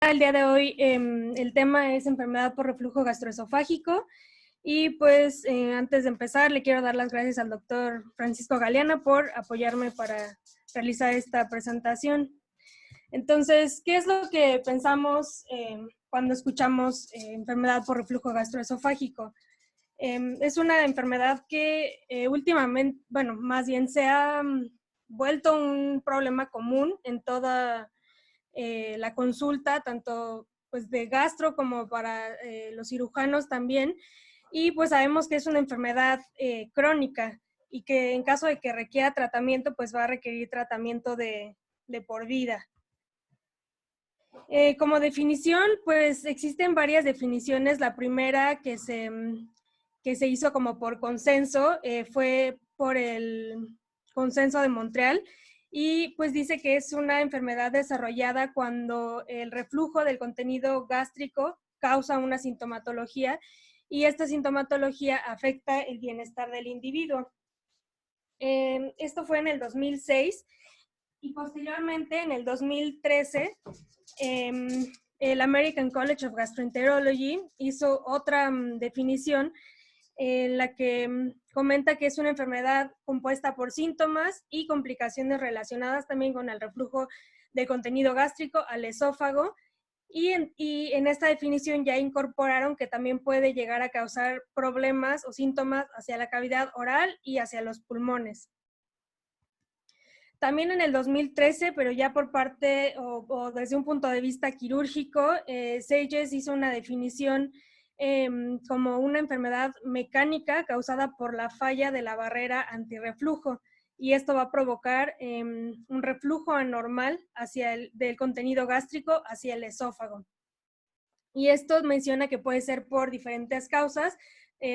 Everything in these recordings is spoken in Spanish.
El día de hoy el tema es enfermedad por reflujo gastroesofágico y pues antes de empezar le quiero dar las gracias al doctor Francisco Galeana por apoyarme para realizar esta presentación. Entonces, ¿qué es lo que pensamos cuando escuchamos enfermedad por reflujo gastroesofágico? Es una enfermedad que últimamente, bueno, más bien se ha vuelto un problema común en toda la consulta, tanto pues de gastro como para los cirujanos también, y pues sabemos que es una enfermedad crónica y que en caso de que requiera tratamiento, pues va a requerir tratamiento de por vida. Como definición, pues existen varias definiciones. La primera que se hizo como por consenso fue por el Consenso de Montreal, y pues dice que es una enfermedad desarrollada cuando el reflujo del contenido gástrico causa una sintomatología y esta sintomatología afecta el bienestar del individuo. Esto fue en el 2006 y posteriormente en el 2013 el American College of Gastroenterology hizo otra definición en la que comenta que es una enfermedad compuesta por síntomas y complicaciones relacionadas también con el reflujo del contenido gástrico al esófago, y en esta definición ya incorporaron que también puede llegar a causar problemas o síntomas hacia la cavidad oral y hacia los pulmones. También en el 2013, pero ya por parte o desde un punto de vista quirúrgico, Sages hizo una definición como una enfermedad mecánica causada por la falla de la barrera antirreflujo, y esto va a provocar un reflujo anormal del contenido gástrico hacia el esófago. Y esto menciona que puede ser por diferentes causas.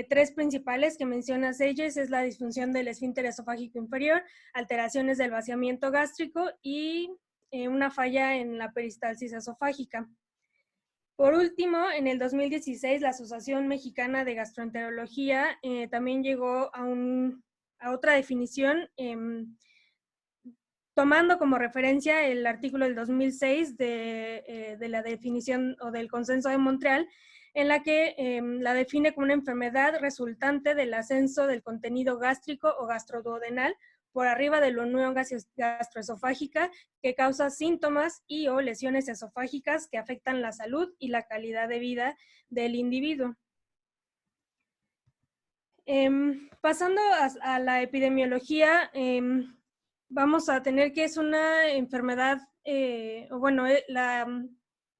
Tres principales que menciona Sages es la disfunción del esfínter esofágico inferior, alteraciones del vaciamiento gástrico y una falla en la peristalsis esofágica. Por último, en el 2016, la Asociación Mexicana de Gastroenterología también llegó a otra definición, tomando como referencia el artículo del 2006 de la definición o del Consenso de Montreal, en la que la define como una enfermedad resultante del ascenso del contenido gástrico o gastroduodenal por arriba de la unión gastroesofágica, que causa síntomas y o lesiones esofágicas que afectan la salud y la calidad de vida del individuo. Pasando a la epidemiología, vamos a tener que es una enfermedad, la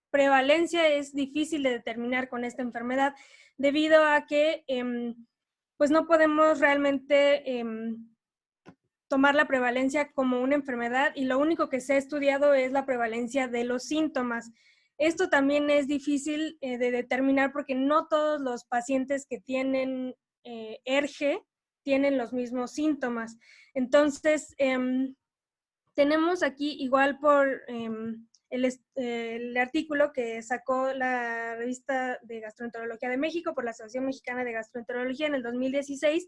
prevalencia es difícil de determinar con esta enfermedad debido a que pues no podemos realmente tomar la prevalencia como una enfermedad, y lo único que se ha estudiado es la prevalencia de los síntomas. Esto también es difícil de determinar porque no todos los pacientes que tienen ERGE tienen los mismos síntomas. Entonces, tenemos aquí igual por el artículo que sacó la revista de Gastroenterología de México por la Asociación Mexicana de Gastroenterología en el 2016,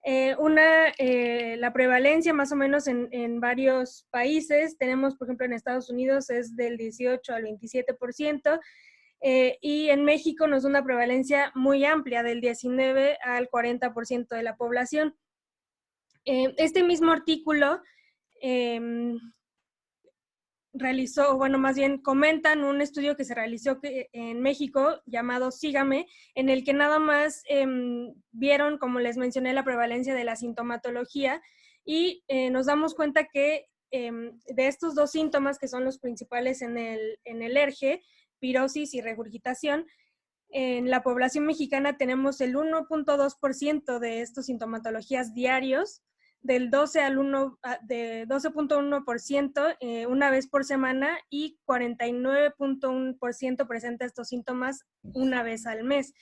la prevalencia más o menos en varios países. Tenemos, por ejemplo, en Estados Unidos es del 18 al 27%, y en México nos da una prevalencia muy amplia, del 19 al 40% de la población. Este mismo artículo realizó, bueno, más bien comentan un estudio que se realizó en México llamado Sígame, en el que nada más vieron, como les mencioné, la prevalencia de la sintomatología, y nos damos cuenta que de estos dos síntomas, que son los principales en el ERGE, pirosis y regurgitación, en la población mexicana tenemos el 1.2% de estas sintomatologías diarios, del 12.1% una vez por semana, y 49.1% presenta estos síntomas una vez al mes.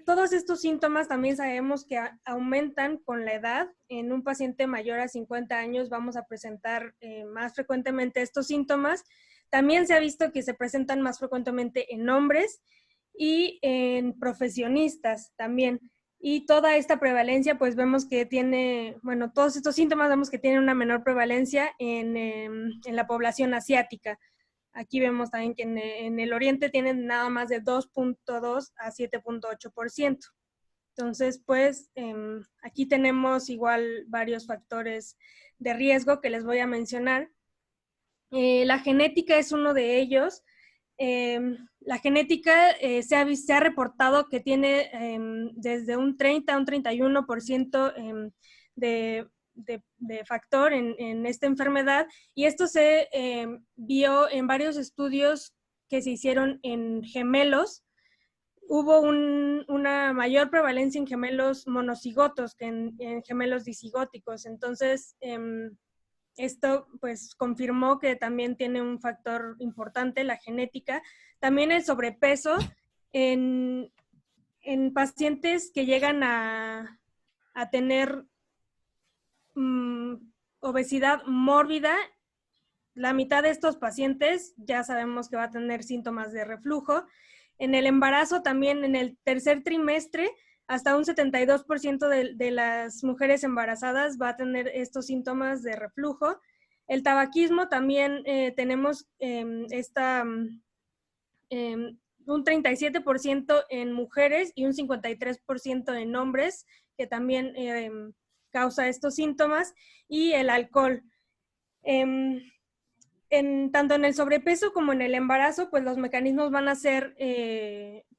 Todos estos síntomas también sabemos que aumentan con la edad. En un paciente mayor a 50 años vamos a presentar más frecuentemente estos síntomas. También se ha visto que se presentan más frecuentemente en hombres y en profesionistas también. Y toda esta prevalencia, pues vemos que tiene, bueno, todos estos síntomas vemos que tienen una menor prevalencia en la población asiática. aquí vemos también que en el oriente tienen nada más de 2.2 a 7.8%. Entonces, pues, aquí tenemos igual varios factores de riesgo que les voy a mencionar. La genética es uno de ellos. La genética se ha reportado que tiene desde un 30 a un 31% de factor en esta enfermedad, y esto se vio en varios estudios que se hicieron en gemelos. Hubo una mayor prevalencia en gemelos monocigotos que en gemelos disigóticos. Entonces, esto pues confirmó que también tiene un factor importante la genética. También el sobrepeso en pacientes que llegan a tener obesidad mórbida. La mitad de estos pacientes ya sabemos que va a tener síntomas de reflujo. En el embarazo también, en el tercer trimestre, hasta un 72% de las mujeres embarazadas va a tener estos síntomas de reflujo. El tabaquismo también tenemos un 37% en mujeres y un 53% en hombres, que también causa estos síntomas, y el alcohol. Tanto en el sobrepeso como en el embarazo, pues los mecanismos van a ser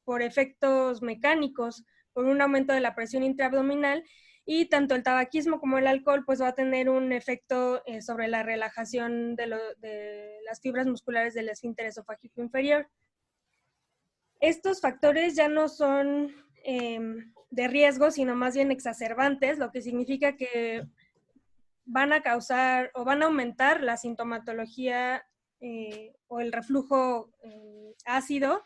por efectos mecánicos, por un aumento de la presión intraabdominal, y tanto el tabaquismo como el alcohol pues va a tener un efecto sobre la relajación de las fibras musculares del esfínter esofágico inferior. Estos factores ya no son de riesgo, sino más bien exacerbantes, lo que significa que van a causar o van a aumentar la sintomatología o el reflujo ácido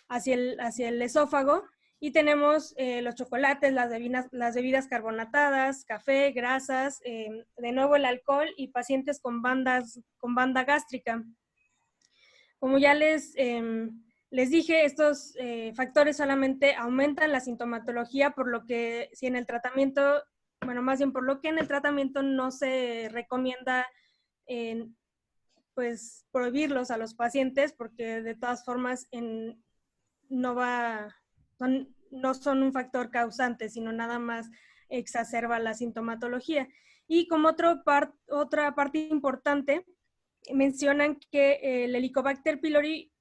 hacia el esófago. Y tenemos los chocolates, las bebidas carbonatadas, café, grasas, de nuevo el alcohol y pacientes con banda gástrica. Como ya les dije, estos factores solamente aumentan la sintomatología, por lo que si en el tratamiento, bueno, más bien por lo que en el tratamiento no se recomienda pues prohibirlos a los pacientes, porque de todas formas no son un factor causante, sino nada más exacerba la sintomatología. Y como otra parte importante, mencionan que el Helicobacter pylori,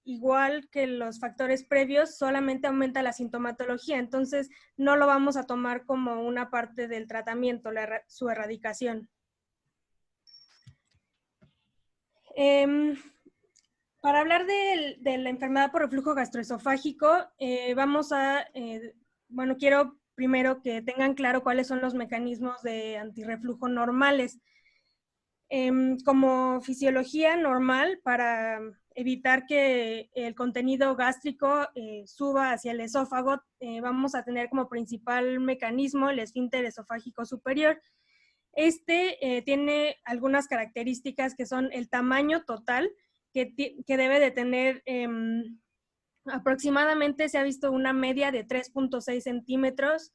igual que los factores previos, solamente aumenta la sintomatología. Entonces no lo vamos a tomar como una parte del tratamiento, su erradicación. Para hablar de la enfermedad por reflujo gastroesofágico, quiero primero que tengan claro cuáles son los mecanismos de antirreflujo normales. Como fisiología normal, para evitar que el contenido gástrico suba hacia el esófago, vamos a tener como principal mecanismo el esfínter esofágico superior. Tiene algunas características que son el tamaño total, que debe de tener aproximadamente, se ha visto una media de 3.6 centímetros.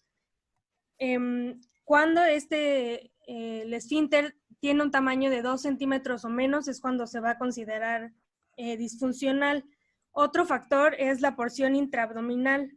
Cuando el esfínter tiene un tamaño de 2 centímetros o menos, es cuando se va a considerar disfuncional. Otro factor es la porción intraabdominal.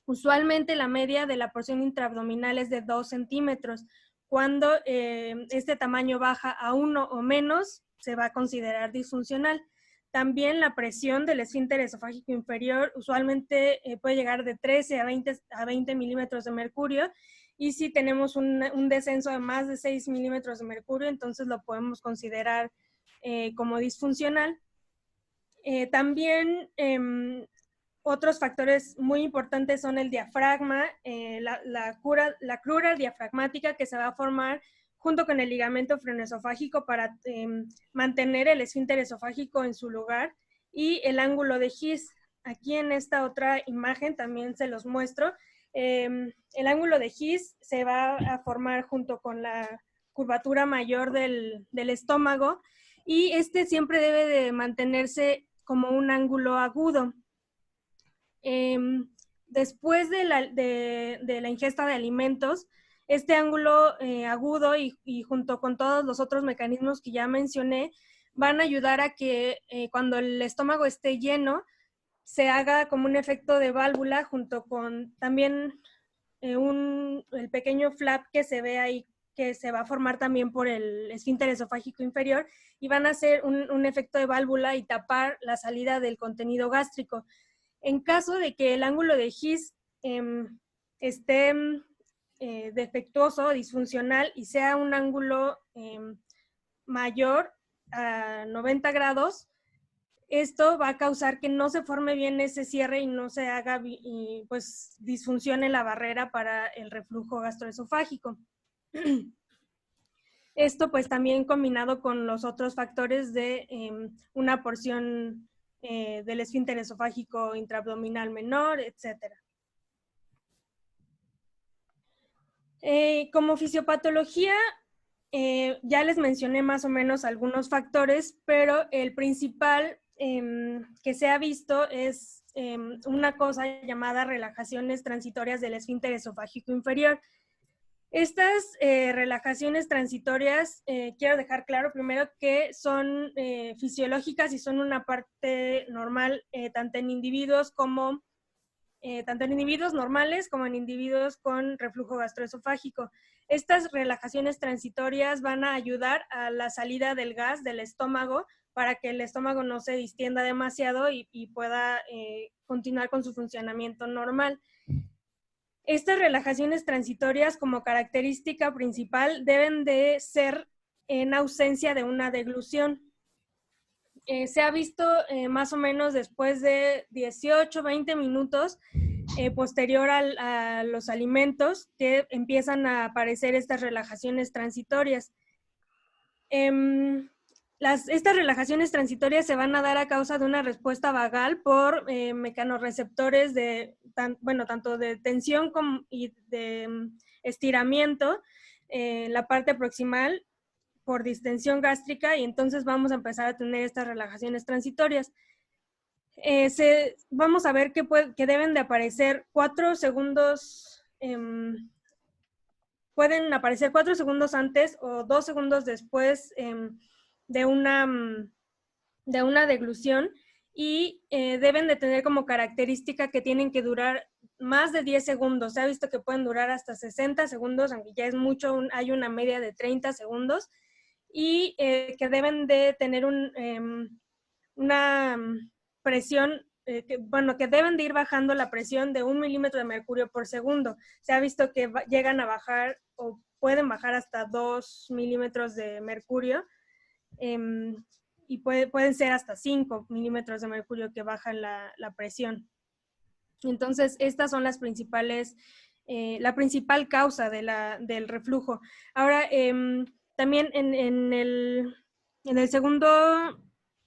Usualmente la media de la porción intraabdominal es de 2 centímetros. Cuando este tamaño baja a 1 o menos, se va a considerar disfuncional. También la presión del esfínter esofágico inferior usualmente puede llegar de 13 a 20 milímetros de mercurio, y si tenemos un descenso de más de 6 milímetros de mercurio, entonces lo podemos considerar como disfuncional. También otros factores muy importantes son el diafragma, la crura diafragmática que se va a formar junto con el ligamento frenoesofágico para mantener el esfínter esofágico en su lugar, y el ángulo de His. Aquí en esta otra imagen también se los muestro. El ángulo de His se va a formar junto con la curvatura mayor del estómago, y siempre debe de mantenerse como un ángulo agudo. Después de la ingesta de alimentos, este ángulo agudo y junto con todos los otros mecanismos que ya mencioné, van a ayudar a que cuando el estómago esté lleno, se haga como un efecto de válvula junto con también el pequeño flap que se ve ahí, que se va a formar también por el esfínter esofágico inferior, y van a hacer un efecto de válvula y tapar la salida del contenido gástrico. En caso de que el ángulo de His esté defectuoso, disfuncional, y sea un ángulo mayor a 90 grados, esto va a causar que no se forme bien ese cierre y no se haga, y pues disfuncione la barrera para el reflujo gastroesofágico. Esto pues también combinado con los otros factores de una porción del esfínter esofágico intraabdominal menor, etc. Como fisiopatología, ya les mencioné más o menos algunos factores, pero el principal que se ha visto es una cosa llamada relajaciones transitorias del esfínter esofágico inferior. Estas relajaciones transitorias, quiero dejar claro primero que son fisiológicas y son una parte normal tanto en individuos normales como en individuos con reflujo gastroesofágico. Estas relajaciones transitorias van a ayudar a la salida del gas del estómago para que el estómago no se distienda demasiado y pueda continuar con su funcionamiento normal. Estas relajaciones transitorias como característica principal deben de ser en ausencia de una deglución. Se ha visto más o menos después de 18, 20 minutos posterior a los alimentos que empiezan a aparecer estas relajaciones transitorias. Estas relajaciones transitorias se van a dar a causa de una respuesta vagal por mecanorreceptores tanto de tensión y de estiramiento en la parte proximal por distensión gástrica, y entonces vamos a empezar a tener estas relajaciones transitorias. Vamos a ver que deben de aparecer 4 segundos, pueden aparecer 4 segundos antes o 2 segundos después de una deglución, y deben de tener como característica que tienen que durar más de 10 segundos. Se ha visto que pueden durar hasta 60 segundos, aunque ya es mucho, hay una media de 30 segundos, y que deben de tener una presión, que deben de ir bajando la presión de 1 milímetro de mercurio por segundo. Se ha visto que llegan a bajar o pueden bajar hasta 2 milímetros de mercurio, y pueden ser hasta 5 milímetros de mercurio que bajan la presión. Entonces, estas son las principales, la principal causa del reflujo. Ahora, también en el segundo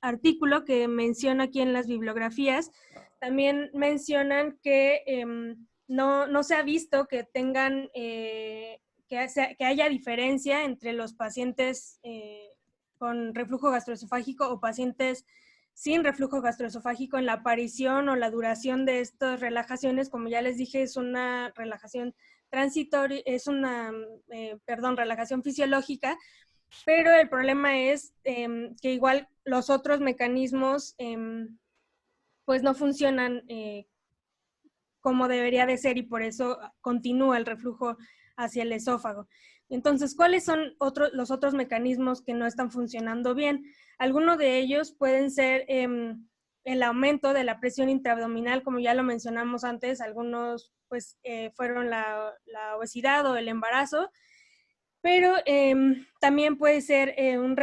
artículo que menciona aquí en las bibliografías, también mencionan que no se ha visto que tengan, que haya diferencia entre los pacientes con reflujo gastroesofágico o pacientes sin reflujo gastroesofágico en la aparición o la duración de estas relajaciones. Como ya les dije, es una relajación transitoria, es una, relajación fisiológica, pero el problema es que igual los otros mecanismos pues no funcionan como debería de ser, y por eso continúa el reflujo hacia el esófago. Entonces, ¿cuáles son los otros mecanismos que no están funcionando bien? Algunos de ellos pueden ser el aumento de la presión intraabdominal, como ya lo mencionamos antes. Algunos pues fueron la obesidad o el embarazo, pero también puede ser un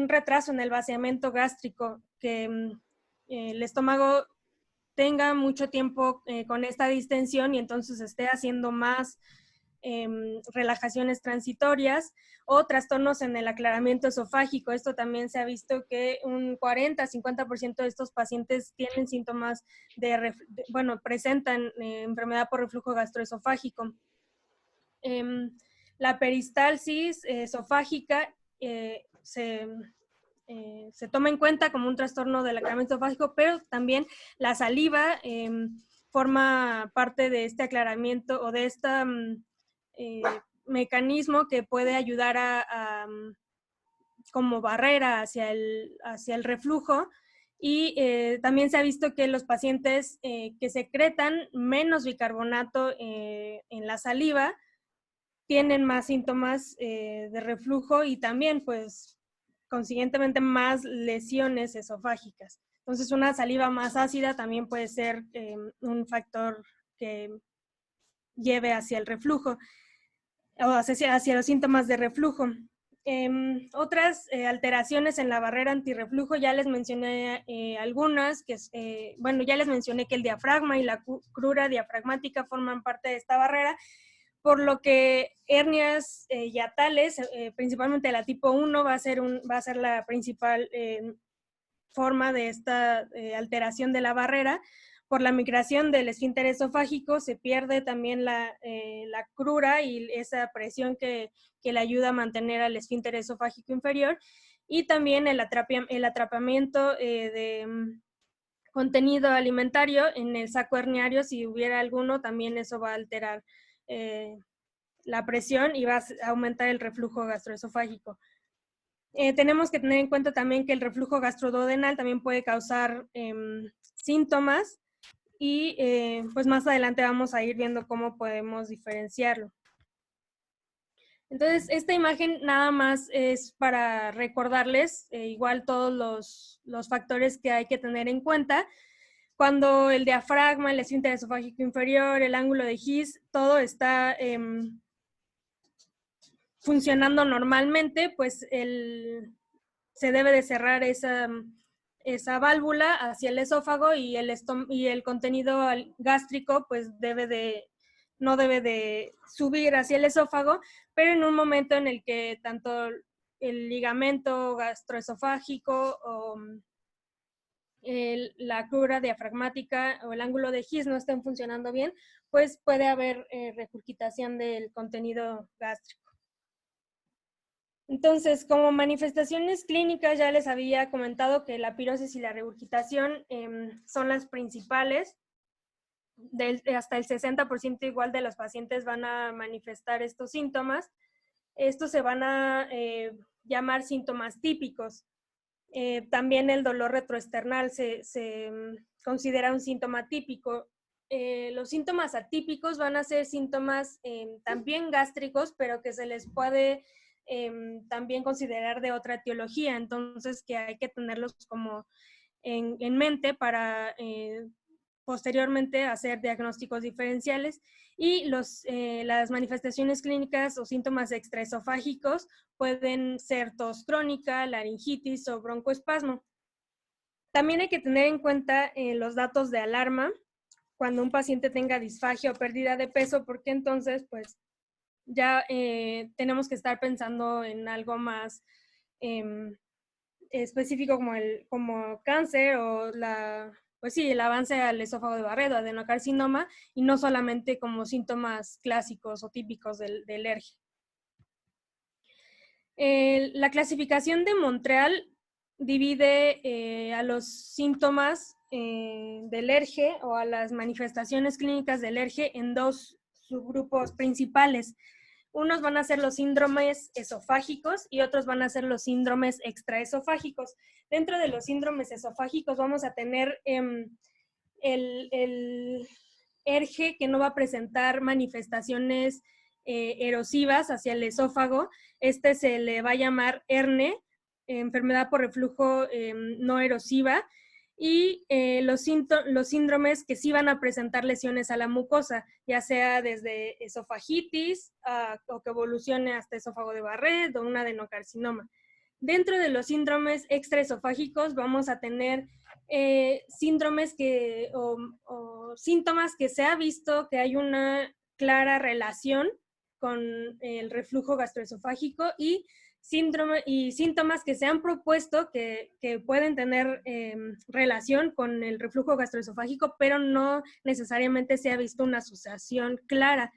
retraso en el vaciamiento gástrico, que el estómago tenga mucho tiempo con esta distensión y entonces esté haciendo más relajaciones transitorias, o trastornos en el aclaramiento esofágico. Esto también se ha visto que un 40-50% de estos pacientes tienen síntomas presentan enfermedad por reflujo gastroesofágico. La peristalsis esofágica se toma en cuenta como un trastorno del aclaramiento esofágico, pero también la saliva forma parte de este aclaramiento o de este mecanismo que puede ayudar a como barrera hacia el reflujo. Y también se ha visto que los pacientes que secretan menos bicarbonato en la saliva tienen más síntomas de reflujo y también, pues, consiguientemente más lesiones esofágicas. Entonces, una saliva más ácida también puede ser un factor que lleve hacia el reflujo o hacia los síntomas de reflujo. Otras alteraciones en la barrera antirreflujo, ya les mencioné algunas, bueno, ya les mencioné que el diafragma y la crura diafragmática forman parte de esta barrera, por lo que hernias hiatales, principalmente la tipo 1, va a ser la principal forma de esta alteración de la barrera. Por la migración del esfínter esofágico se pierde también la crura y esa presión que le ayuda a mantener al esfínter esofágico inferior, y también el atrapamiento de contenido alimentario en el saco herniario. Si hubiera alguno, también eso va a alterar la presión y va a aumentar el reflujo gastroesofágico. Tenemos que tener en cuenta también que el reflujo gastroduodenal también puede causar síntomas y pues más adelante vamos a ir viendo cómo podemos diferenciarlo. Entonces, esta imagen nada más es para recordarles igual todos los factores que hay que tener en cuenta. Cuando el diafragma, el esfínter esofágico inferior, el ángulo de His, todo está funcionando normalmente, pues se debe de cerrar esa válvula hacia el esófago y el contenido gástrico pues no debe de subir hacia el esófago, pero en un momento en el que tanto el ligamento gastroesofágico o la crura diafragmática o el ángulo de His no estén funcionando bien, pues puede haber regurgitación del contenido gástrico. Entonces, como manifestaciones clínicas, ya les había comentado que la pirosis y la regurgitación son las principales. Hasta el 60% igual de los pacientes van a manifestar estos síntomas. Estos se van a llamar síntomas típicos. También el dolor retroesternal se considera un síntoma típico. Los síntomas atípicos van a ser síntomas también gástricos, pero que se les puede también considerar de otra etiología, entonces que hay que tenerlos como en mente para posteriormente hacer diagnósticos diferenciales. Y las manifestaciones clínicas o síntomas extraesofágicos pueden ser tos crónica, laringitis o broncoespasmo. También hay que tener en cuenta los datos de alarma cuando un paciente tenga disfagia o pérdida de peso, porque entonces pues ya tenemos que estar pensando en algo más específico como cáncer o pues sí, el avance al esófago de Barredo, adenocarcinoma, y no solamente como síntomas clásicos o típicos del ERGE. La clasificación de Montreal divide a los síntomas del ERGE o a las manifestaciones clínicas del ERGE en dos subgrupos principales. Unos van a ser los síndromes esofágicos y otros van a ser los síndromes extraesofágicos. Dentro de los síndromes esofágicos vamos a tener el ERGE, que no va a presentar manifestaciones erosivas hacia el esófago. Este se le va a llamar ERNE, enfermedad por reflujo no erosiva, y los síndromes que sí van a presentar lesiones a la mucosa, ya sea desde esofagitis o que evolucione hasta esófago de Barrett o un adenocarcinoma. Dentro de los síndromes extraesofágicos vamos a tener síndromes o síntomas que se ha visto que hay una clara relación con el reflujo gastroesofágico y síntomas que se han propuesto que pueden tener relación con el reflujo gastroesofágico, pero no necesariamente se ha visto una asociación clara.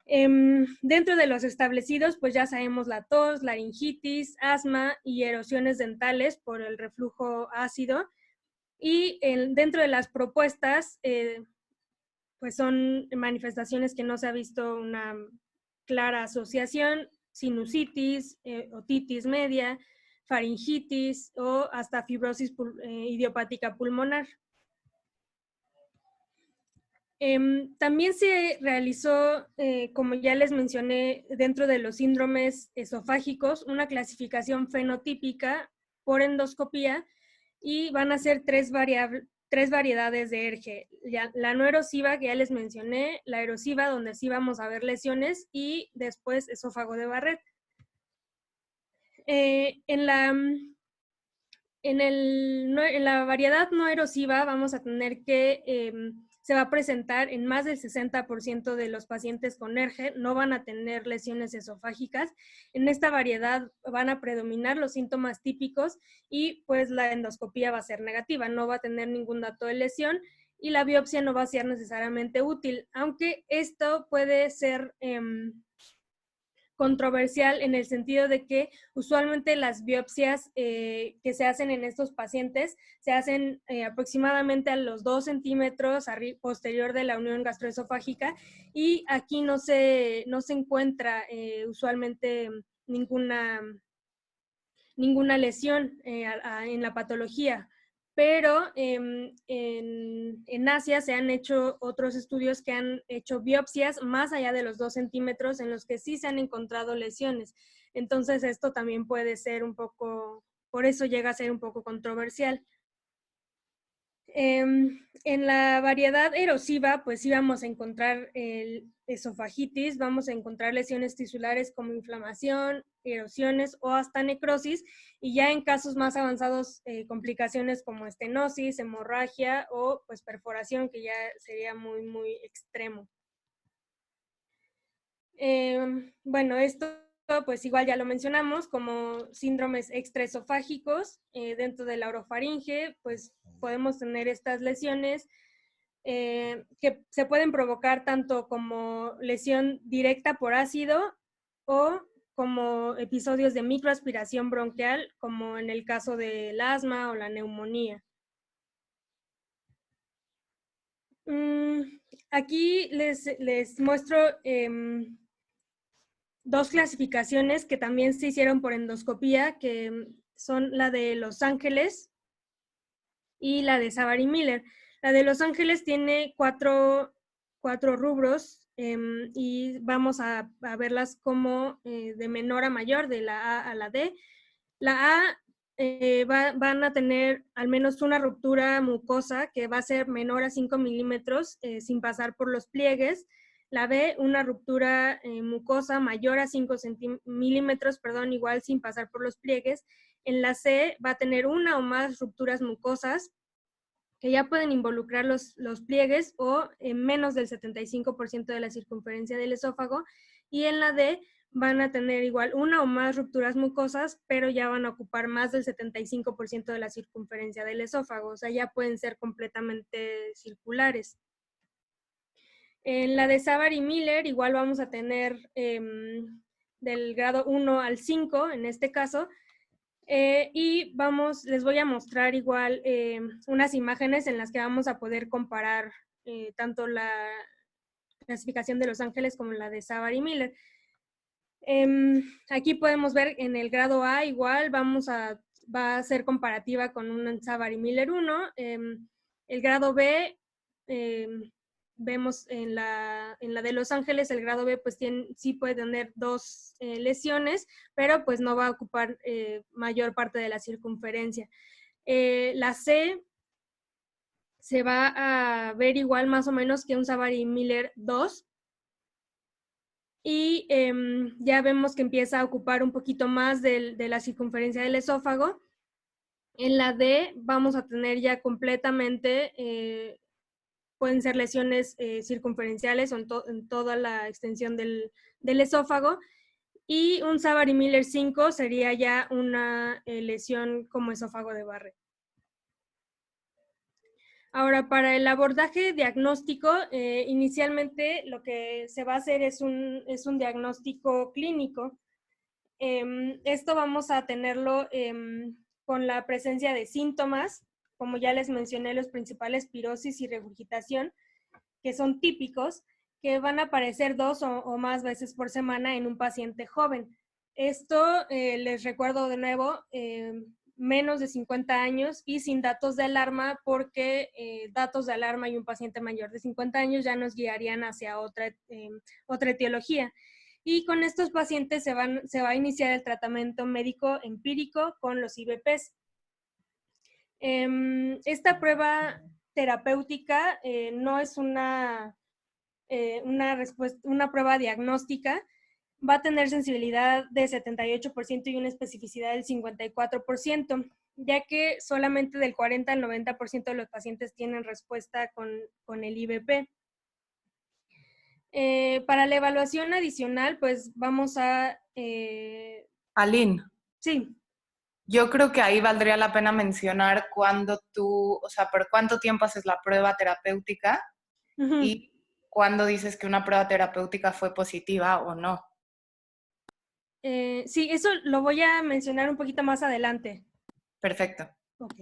Dentro de los establecidos, pues ya sabemos la tos, laringitis, asma y erosiones dentales por el reflujo ácido. Y dentro de las propuestas, pues son manifestaciones que no se ha visto una clara asociación, sinusitis, otitis media, faringitis o hasta fibrosis idiopática pulmonar. También se realizó, como ya les mencioné, dentro de los síndromes esofágicos, una clasificación fenotípica por endoscopía y van a ser tres variedades de ERGE. La no erosiva, que ya les mencioné, la erosiva, donde sí vamos a ver lesiones, y después esófago de Barrett. En la variedad no erosiva vamos a tener que se va a presentar en más del 60% de los pacientes con ERGE, no van a tener lesiones esofágicas. En esta variedad van a predominar los síntomas típicos y pues la endoscopía va a ser negativa, no va a tener ningún dato de lesión y la biopsia no va a ser necesariamente útil, aunque esto puede ser controversial en el sentido de que usualmente las biopsias que se hacen en estos pacientes se hacen aproximadamente a los 2 centímetros posterior de la unión gastroesofágica y aquí no se encuentra usualmente ninguna lesión en la patología. Pero en Asia se han hecho otros estudios que han hecho biopsias más allá de los 2 centímetros en los que sí se han encontrado lesiones. Entonces esto también puede ser un poco, por eso llega a ser un poco controversial. En la variedad erosiva, pues sí vamos a encontrar esofagitis, vamos a encontrar lesiones tisulares como inflamación, erosiones o hasta necrosis, y ya en casos más avanzados, complicaciones como estenosis, hemorragia o pues perforación, que ya sería muy, muy extremo. Bueno, esto pues igual ya lo mencionamos, como síndromes extraesofágicos dentro de la orofaringe, pues podemos tener estas lesiones que se pueden provocar tanto como lesión directa por ácido o como episodios de microaspiración bronquial, como en el caso del asma o la neumonía. Aquí les muestro dos clasificaciones que también se hicieron por endoscopía, que son la de Los Ángeles y la de Savary Miller. La de Los Ángeles tiene cuatro rubros y vamos a verlas como de menor a mayor, de la A a la D. La A van a tener al menos una ruptura mucosa que va a ser menor a 5 milímetros sin pasar por los pliegues. La B, una ruptura mucosa mayor a 5 milímetros, igual sin pasar por los pliegues. En la C va a tener una o más rupturas mucosas que ya pueden involucrar los pliegues o menos del 75% de la circunferencia del esófago. Y en la D van a tener igual una o más rupturas mucosas, pero ya van a ocupar más del 75% de la circunferencia del esófago, o sea, ya pueden ser completamente circulares. En la de Savary Miller igual vamos a tener del grado 1 al 5, en este caso, y les voy a mostrar igual unas imágenes en las que vamos a poder comparar tanto la clasificación de Los Ángeles como la de Savary Miller. Aquí podemos ver en el grado A igual va a ser comparativa con un Savary Miller 1. El grado B, vemos en la de Los Ángeles, el grado B pues sí puede tener 2 lesiones, pero pues no va a ocupar mayor parte de la circunferencia. La C se va a ver igual más o menos que un Savary Miller 2, y ya vemos que empieza a ocupar un poquito más de la circunferencia del esófago. En la D vamos a tener ya completamente, pueden ser lesiones circunferenciales o en toda la extensión del esófago, y un Savary Miller 5 sería ya una lesión como esófago de Barrett. Ahora, para el abordaje diagnóstico, inicialmente lo que se va a hacer es un diagnóstico clínico. Esto vamos a tenerlo con la presencia de síntomas, como ya les mencioné, los principales, pirosis y regurgitación, que son típicos, que van a aparecer 2 o más veces por semana en un paciente joven. Esto, les recuerdo de nuevo, menos de 50 años y sin datos de alarma, porque datos de alarma y un paciente mayor de 50 años ya nos guiarían hacia otra etiología. Y con estos pacientes se va a iniciar el tratamiento médico empírico con los IVPs. Esta prueba terapéutica no es una prueba diagnóstica. Va a tener sensibilidad de 78% y una especificidad del 54%, ya que solamente del 40 al 90% de los pacientes tienen respuesta con el IVP. Para la evaluación adicional, pues vamos a... Aline. Sí. Yo creo que ahí valdría la pena mencionar o sea, por cuánto tiempo haces la prueba terapéutica y cuándo dices que una prueba terapéutica fue positiva o no. Sí, eso lo voy a mencionar un poquito más adelante. Perfecto. Ok.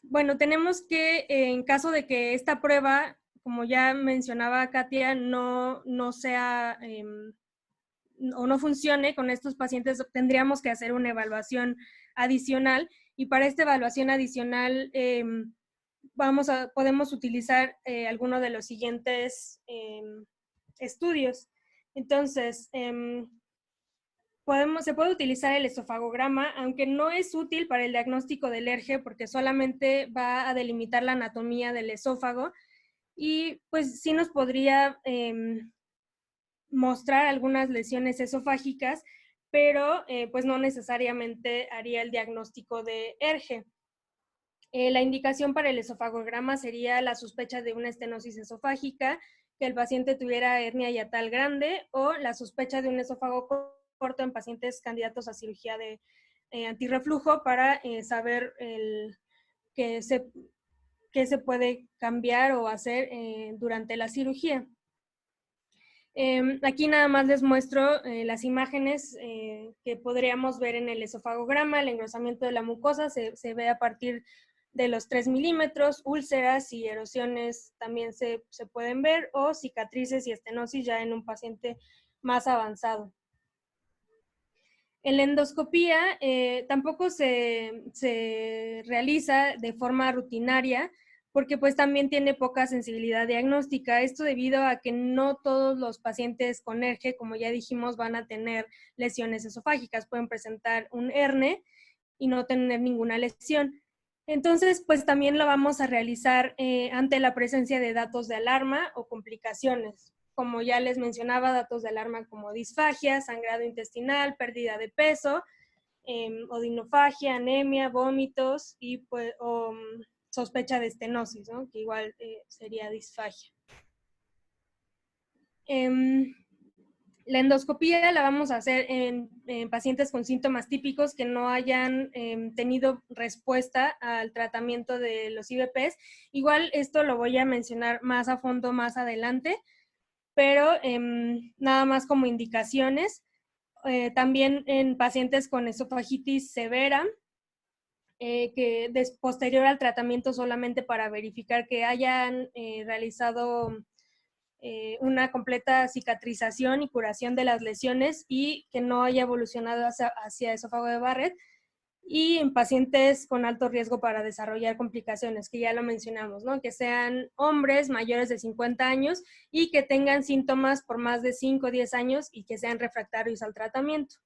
Bueno, tenemos que, en caso de que esta prueba, como ya mencionaba Katia, no sea o no funcione con estos pacientes, tendríamos que hacer una evaluación adicional, y para esta evaluación adicional podemos utilizar alguno de los siguientes estudios. Entonces, se puede utilizar el esofagograma, aunque no es útil para el diagnóstico del ERGE porque solamente va a delimitar la anatomía del esófago, y pues sí nos podría mostrar algunas lesiones esofágicas, pero pues no necesariamente haría el diagnóstico de ERGE. La indicación para el esofagograma sería la sospecha de una estenosis esofágica, que el paciente tuviera hernia hiatal grande, o la sospecha de un esófago corto en pacientes candidatos a cirugía de antirreflujo, para saber qué se puede cambiar o hacer durante la cirugía. Aquí nada más les muestro las imágenes que podríamos ver en el esofagograma. El engrosamiento de la mucosa se ve a partir de los 3 milímetros, úlceras y erosiones también se pueden ver, o cicatrices y estenosis ya en un paciente más avanzado. En la endoscopía tampoco se realiza de forma rutinaria, porque pues también tiene poca sensibilidad diagnóstica. Esto debido a que no todos los pacientes con ERGE, como ya dijimos, van a tener lesiones esofágicas. Pueden presentar un HERNE y no tener ninguna lesión. Entonces, pues también lo vamos a realizar ante la presencia de datos de alarma o complicaciones. Como ya les mencionaba, datos de alarma como disfagia, sangrado intestinal, pérdida de peso, odinofagia, anemia, vómitos y pues, sospecha de estenosis, ¿no? Que igual sería disfagia. La endoscopía la vamos a hacer en pacientes con síntomas típicos que no hayan tenido respuesta al tratamiento de los IVPs. Igual esto lo voy a mencionar más a fondo más adelante, pero nada más como indicaciones. También en pacientes con esofagitis severa, que posterior al tratamiento, solamente para verificar que hayan realizado una completa cicatrización y curación de las lesiones y que no haya evolucionado hacia esófago de Barrett, y en pacientes con alto riesgo para desarrollar complicaciones, que ya lo mencionamos, ¿no? Que sean hombres mayores de 50 años y que tengan síntomas por más de 5 o 10 años y que sean refractarios al tratamiento.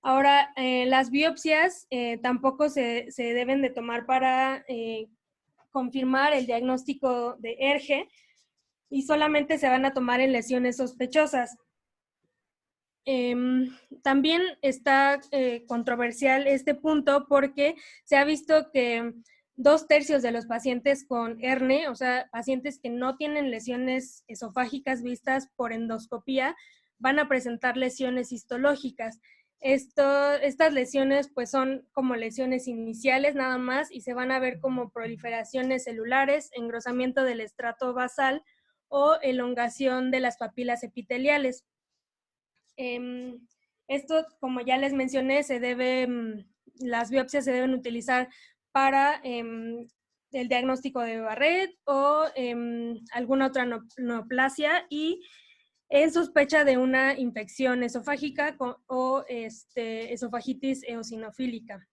Ahora, las biopsias tampoco se deben de tomar para confirmar el diagnóstico de ERGE, y solamente se van a tomar en lesiones sospechosas. También está controversial este punto, porque se ha visto que 2/3 de los pacientes con HERNE, o sea, pacientes que no tienen lesiones esofágicas vistas por endoscopía, van a presentar lesiones histológicas. Estas lesiones pues son como lesiones iniciales nada más, y se van a ver como proliferaciones celulares, engrosamiento del estrato basal o elongación de las papilas epiteliales. Esto, como ya les mencioné, las biopsias se deben utilizar para el diagnóstico de Barrett o alguna otra neoplasia, y en sospecha de una infección esofágica o esofagitis eosinofílica.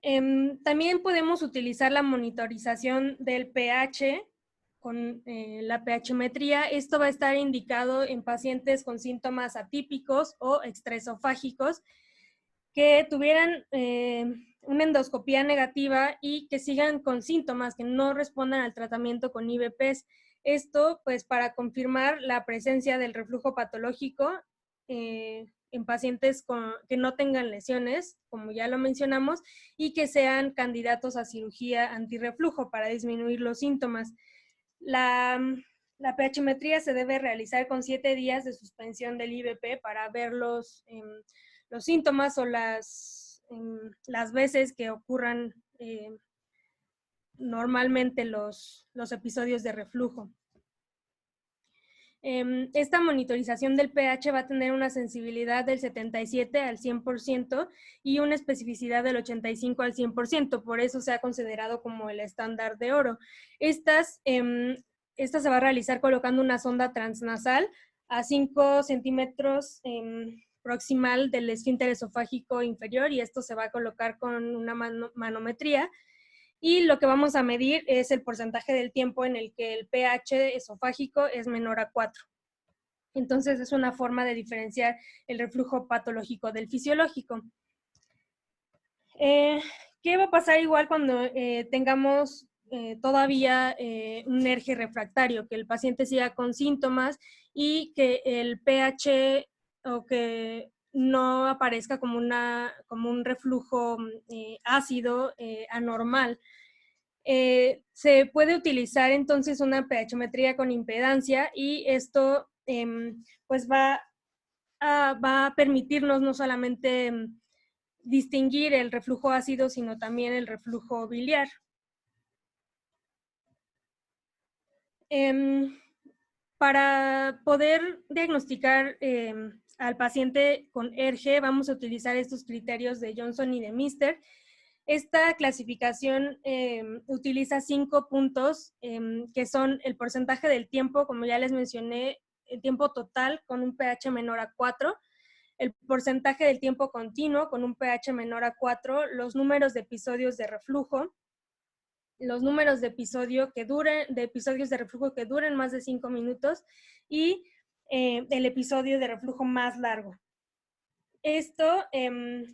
También podemos utilizar la monitorización del pH con la pHmetría. Esto va a estar indicado en pacientes con síntomas atípicos o extraesofágicos que tuvieran una endoscopía negativa y que sigan con síntomas que no respondan al tratamiento con IVPs. Esto, pues, para confirmar la presencia del reflujo patológico en pacientes que no tengan lesiones, como ya lo mencionamos, y que sean candidatos a cirugía antirreflujo para disminuir los síntomas. La pHmetría se debe realizar con 7 días de suspensión del IVP para ver los síntomas o las veces que ocurran normalmente los episodios de reflujo. Esta monitorización del pH va a tener una sensibilidad del 77 al 100% y una especificidad del 85 al 100%, por eso se ha considerado como el estándar de oro. Esta se va a realizar colocando una sonda transnasal a 5 centímetros proximal del esfínter esofágico inferior, y esto se va a colocar con una manometría. Y lo que vamos a medir es el porcentaje del tiempo en el que el pH esofágico es menor a 4. Entonces, es una forma de diferenciar el reflujo patológico del fisiológico. ¿Qué va a pasar igual cuando tengamos todavía un ERGE refractario? Que el paciente siga con síntomas y que el pH o que no aparezca como un reflujo ácido anormal. Se puede utilizar entonces una pHmetría con impedancia, y esto pues va a permitirnos no solamente distinguir el reflujo ácido, sino también el reflujo biliar. Para poder diagnosticar al paciente con ERGE, vamos a utilizar estos criterios de Johnson y de Mister. Esta clasificación utiliza 5 puntos, que son el porcentaje del tiempo, como ya les mencioné, el tiempo total con un pH menor a 4, el porcentaje del tiempo continuo con un pH menor a 4, los números de episodios de reflujo, los números de episodios de reflujo que duren más de 5 minutos y el episodio de reflujo más largo. Esto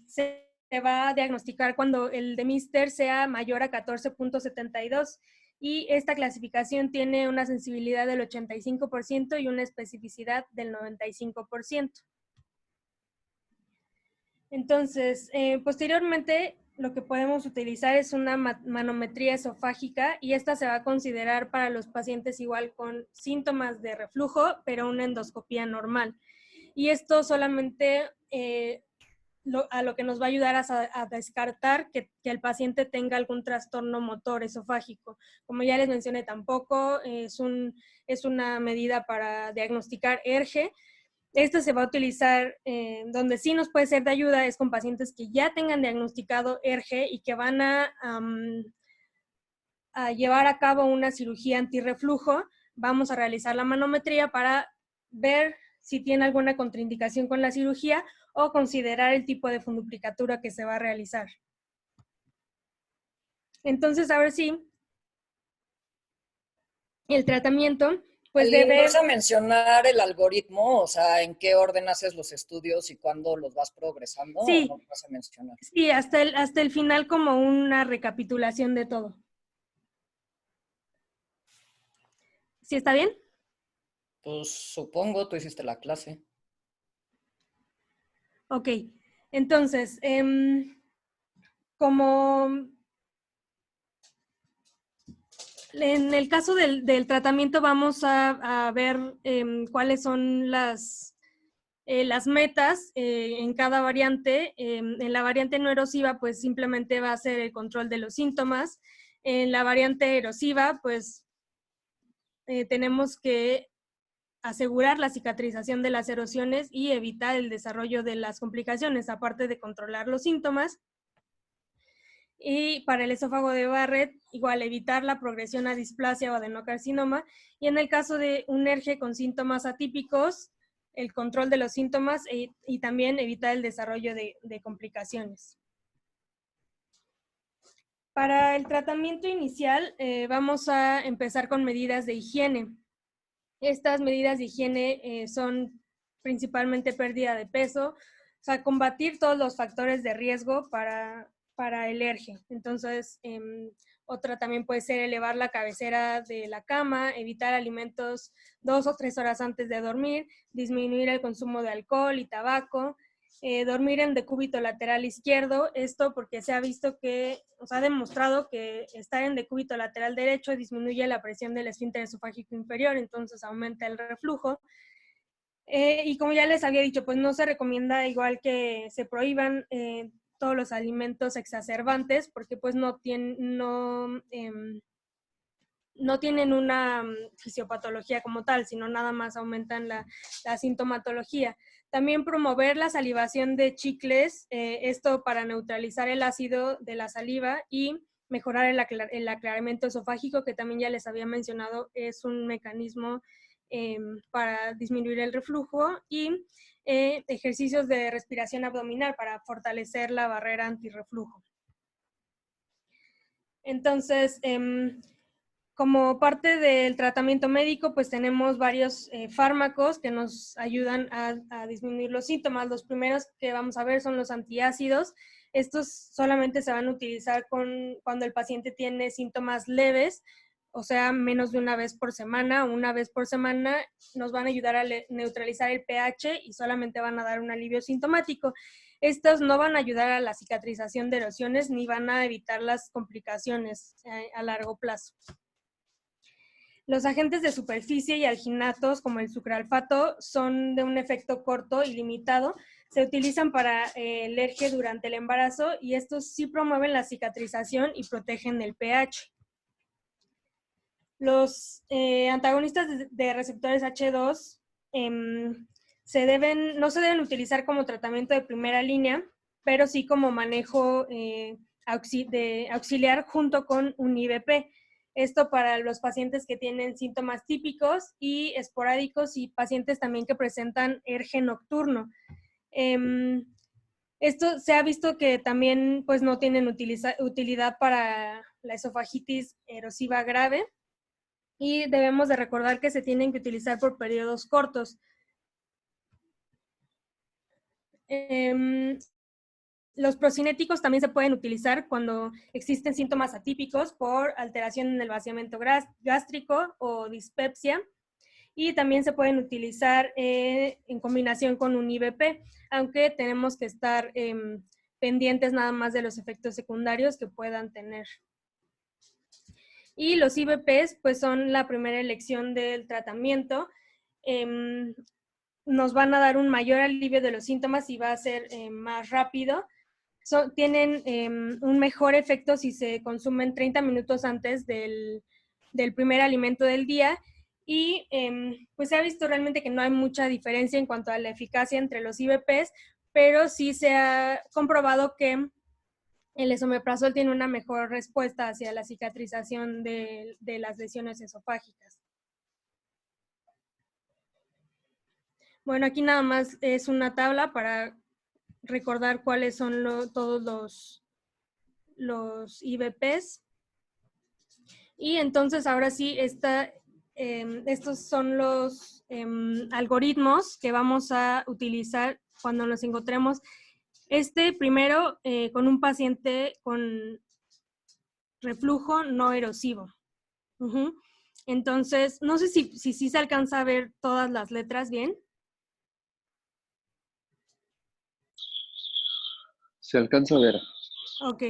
se va a diagnosticar cuando el de Mister sea mayor a 14.72, y esta clasificación tiene una sensibilidad del 85% y una especificidad del 95%. Entonces, posteriormente, lo que podemos utilizar es una manometría esofágica, y esta se va a considerar para los pacientes igual con síntomas de reflujo, pero una endoscopía normal. Y esto solamente a lo que nos va a ayudar a descartar que el paciente tenga algún trastorno motor esofágico. Como ya les mencioné, tampoco es una medida para diagnosticar ERGE. Esta se va a utilizar donde sí nos puede ser de ayuda es con pacientes que ya tengan diagnosticado ERGE y que van a llevar a cabo una cirugía antirreflujo. Vamos a realizar la manometría para ver si tiene alguna contraindicación con la cirugía o considerar el tipo de funduplicatura que se va a realizar. Entonces, ahora sí, el tratamiento, pues debe... ¿Vas a mencionar el algoritmo? O sea, ¿en qué orden haces los estudios y cuándo los vas progresando? Sí, ¿O no vas a mencionar? Sí, hasta el final, como una recapitulación de todo. ¿Sí está bien? Pues supongo, tú hiciste la clase. Ok, entonces, como en el caso del tratamiento vamos a ver cuáles son las metas en cada variante. En la variante no erosiva, pues simplemente va a ser el control de los síntomas. En la variante erosiva, pues tenemos que asegurar la cicatrización de las erosiones y evitar el desarrollo de las complicaciones, aparte de controlar los síntomas. Y para el esófago de Barrett, igual evitar la progresión a displasia o adenocarcinoma. Y en el caso de un ERGE con síntomas atípicos, el control de los síntomas y también evitar el desarrollo de complicaciones. Para el tratamiento inicial, vamos a empezar con medidas de higiene. Estas medidas de higiene son principalmente pérdida de peso, o sea, combatir todos los factores de riesgo para el ERGE. Entonces, otra también puede ser elevar la cabecera de la cama, evitar alimentos 2 o 3 horas antes de dormir, disminuir el consumo de alcohol y tabaco, dormir en decúbito lateral izquierdo, esto porque se ha visto que, o sea, ha demostrado que estar en decúbito lateral derecho disminuye la presión del esfínter esofágico inferior, entonces aumenta el reflujo. Y como ya les había dicho, pues no se recomienda igual que se prohíban todos los alimentos exacerbantes porque pues no tienen una fisiopatología como tal, sino nada más aumentan la sintomatología. También promover la salivación de chicles, esto para neutralizar el ácido de la saliva y mejorar el aclaramiento esofágico, que también ya les había mencionado, es un mecanismo para disminuir el reflujo, y ejercicios de respiración abdominal para fortalecer la barrera antirreflujo. Entonces, como parte del tratamiento médico, pues tenemos varios fármacos que nos ayudan a disminuir los síntomas. Los primeros que vamos a ver son los antiácidos. Estos solamente se van a utilizar cuando el paciente tiene síntomas leves, o sea, menos de una vez por semana o una vez por semana. Nos van a ayudar a neutralizar el pH y solamente van a dar un alivio sintomático. Estos no van a ayudar a la cicatrización de erosiones ni van a evitar las complicaciones a largo plazo. Los agentes de superficie y alginatos, como el sucralfato, son de un efecto corto y limitado. Se utilizan para el ERGE durante el embarazo y estos sí promueven la cicatrización y protegen el pH. Los antagonistas de receptores H2 no se deben utilizar como tratamiento de primera línea, pero sí como manejo auxiliar junto con un IVP. Esto para los pacientes que tienen síntomas típicos y esporádicos y pacientes también que presentan ERGE nocturno. Esto se ha visto que también pues, no tienen utilidad para la esofagitis erosiva grave y debemos de recordar que se tienen que utilizar por periodos cortos. Los procinéticos también se pueden utilizar cuando existen síntomas atípicos por alteración en el vaciamiento gástrico o dispepsia, y también se pueden utilizar en combinación con un IVP, aunque tenemos que estar pendientes nada más de los efectos secundarios que puedan tener. Y los IVPs pues son la primera elección del tratamiento. Nos van a dar un mayor alivio de los síntomas y va a ser más rápido. Tienen un mejor efecto si se consumen 30 minutos antes del primer alimento del día, y pues se ha visto realmente que no hay mucha diferencia en cuanto a la eficacia entre los IVPs, pero sí se ha comprobado que el esomeprazol tiene una mejor respuesta hacia la cicatrización de las lesiones esofágicas. Bueno, aquí nada más es una tabla para recordar cuáles son todos los IVPs. Y entonces ahora sí, estos son los algoritmos que vamos a utilizar cuando nos encontremos primero con un paciente con reflujo no erosivo. Entonces, no sé si se alcanza a ver todas las letras bien. Se alcanza a ver. Ok.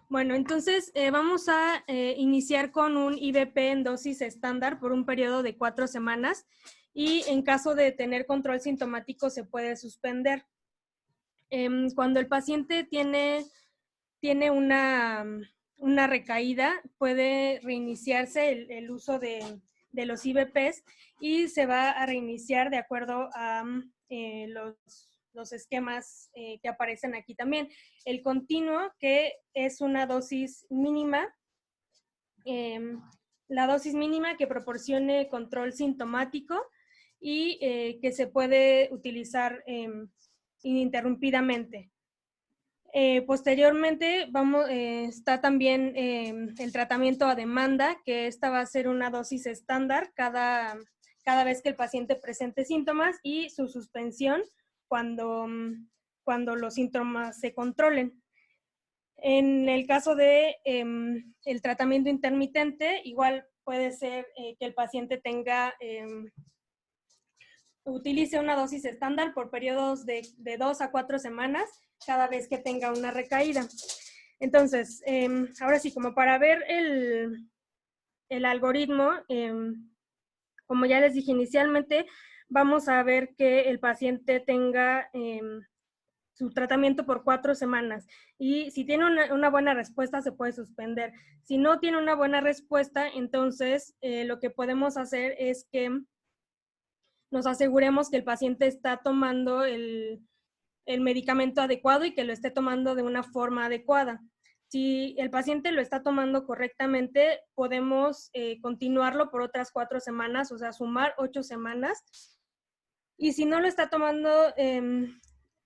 Bueno, entonces vamos a iniciar con un IVP en dosis estándar por un periodo de 4 semanas, y en caso de tener control sintomático se puede suspender. Cuando el paciente tiene una recaída, puede reiniciarse el uso de los IVPs y se va a reiniciar de acuerdo a los los esquemas que aparecen aquí también. El continuo, que es una dosis mínima, la dosis mínima que proporcione control sintomático y que se puede utilizar ininterrumpidamente. Posteriormente está también el tratamiento a demanda, que esta va a ser una dosis estándar cada vez que el paciente presente síntomas, y su suspensión cuando los síntomas se controlen. En el caso de el tratamiento intermitente, igual puede ser que el paciente utilice una dosis estándar por periodos de 2 a 4 semanas cada vez que tenga una recaída. Entonces, ahora sí, como para ver el algoritmo, como ya les dije inicialmente, vamos a ver que el paciente tenga su tratamiento por 4 semanas, y si tiene una buena respuesta se puede suspender. Si no tiene una buena respuesta, entonces lo que podemos hacer es que nos aseguremos que el paciente está tomando el medicamento adecuado y que lo esté tomando de una forma adecuada. Si el paciente lo está tomando correctamente, podemos continuarlo por otras 4 semanas, o sea, sumar 8 semanas. Y si no lo está tomando,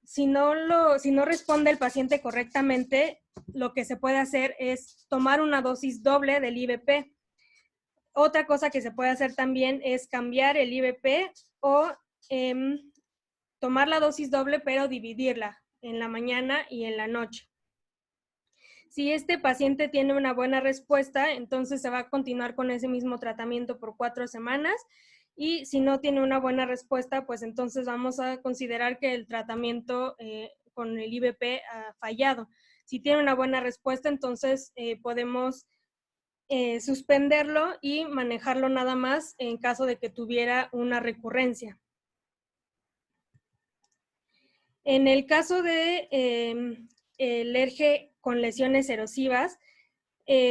si no responde el paciente correctamente, lo que se puede hacer es tomar una dosis doble del IVP. Otra cosa que se puede hacer también es cambiar el IVP o tomar la dosis doble, pero dividirla en la mañana y en la noche. Si este paciente tiene una buena respuesta, entonces se va a continuar con ese mismo tratamiento por 4 semanas. Y si no tiene una buena respuesta, pues entonces vamos a considerar que el tratamiento con el IVP ha fallado. Si tiene una buena respuesta, entonces podemos suspenderlo y manejarlo nada más en caso de que tuviera una recurrencia. En el caso de el ERGE con lesiones erosivas,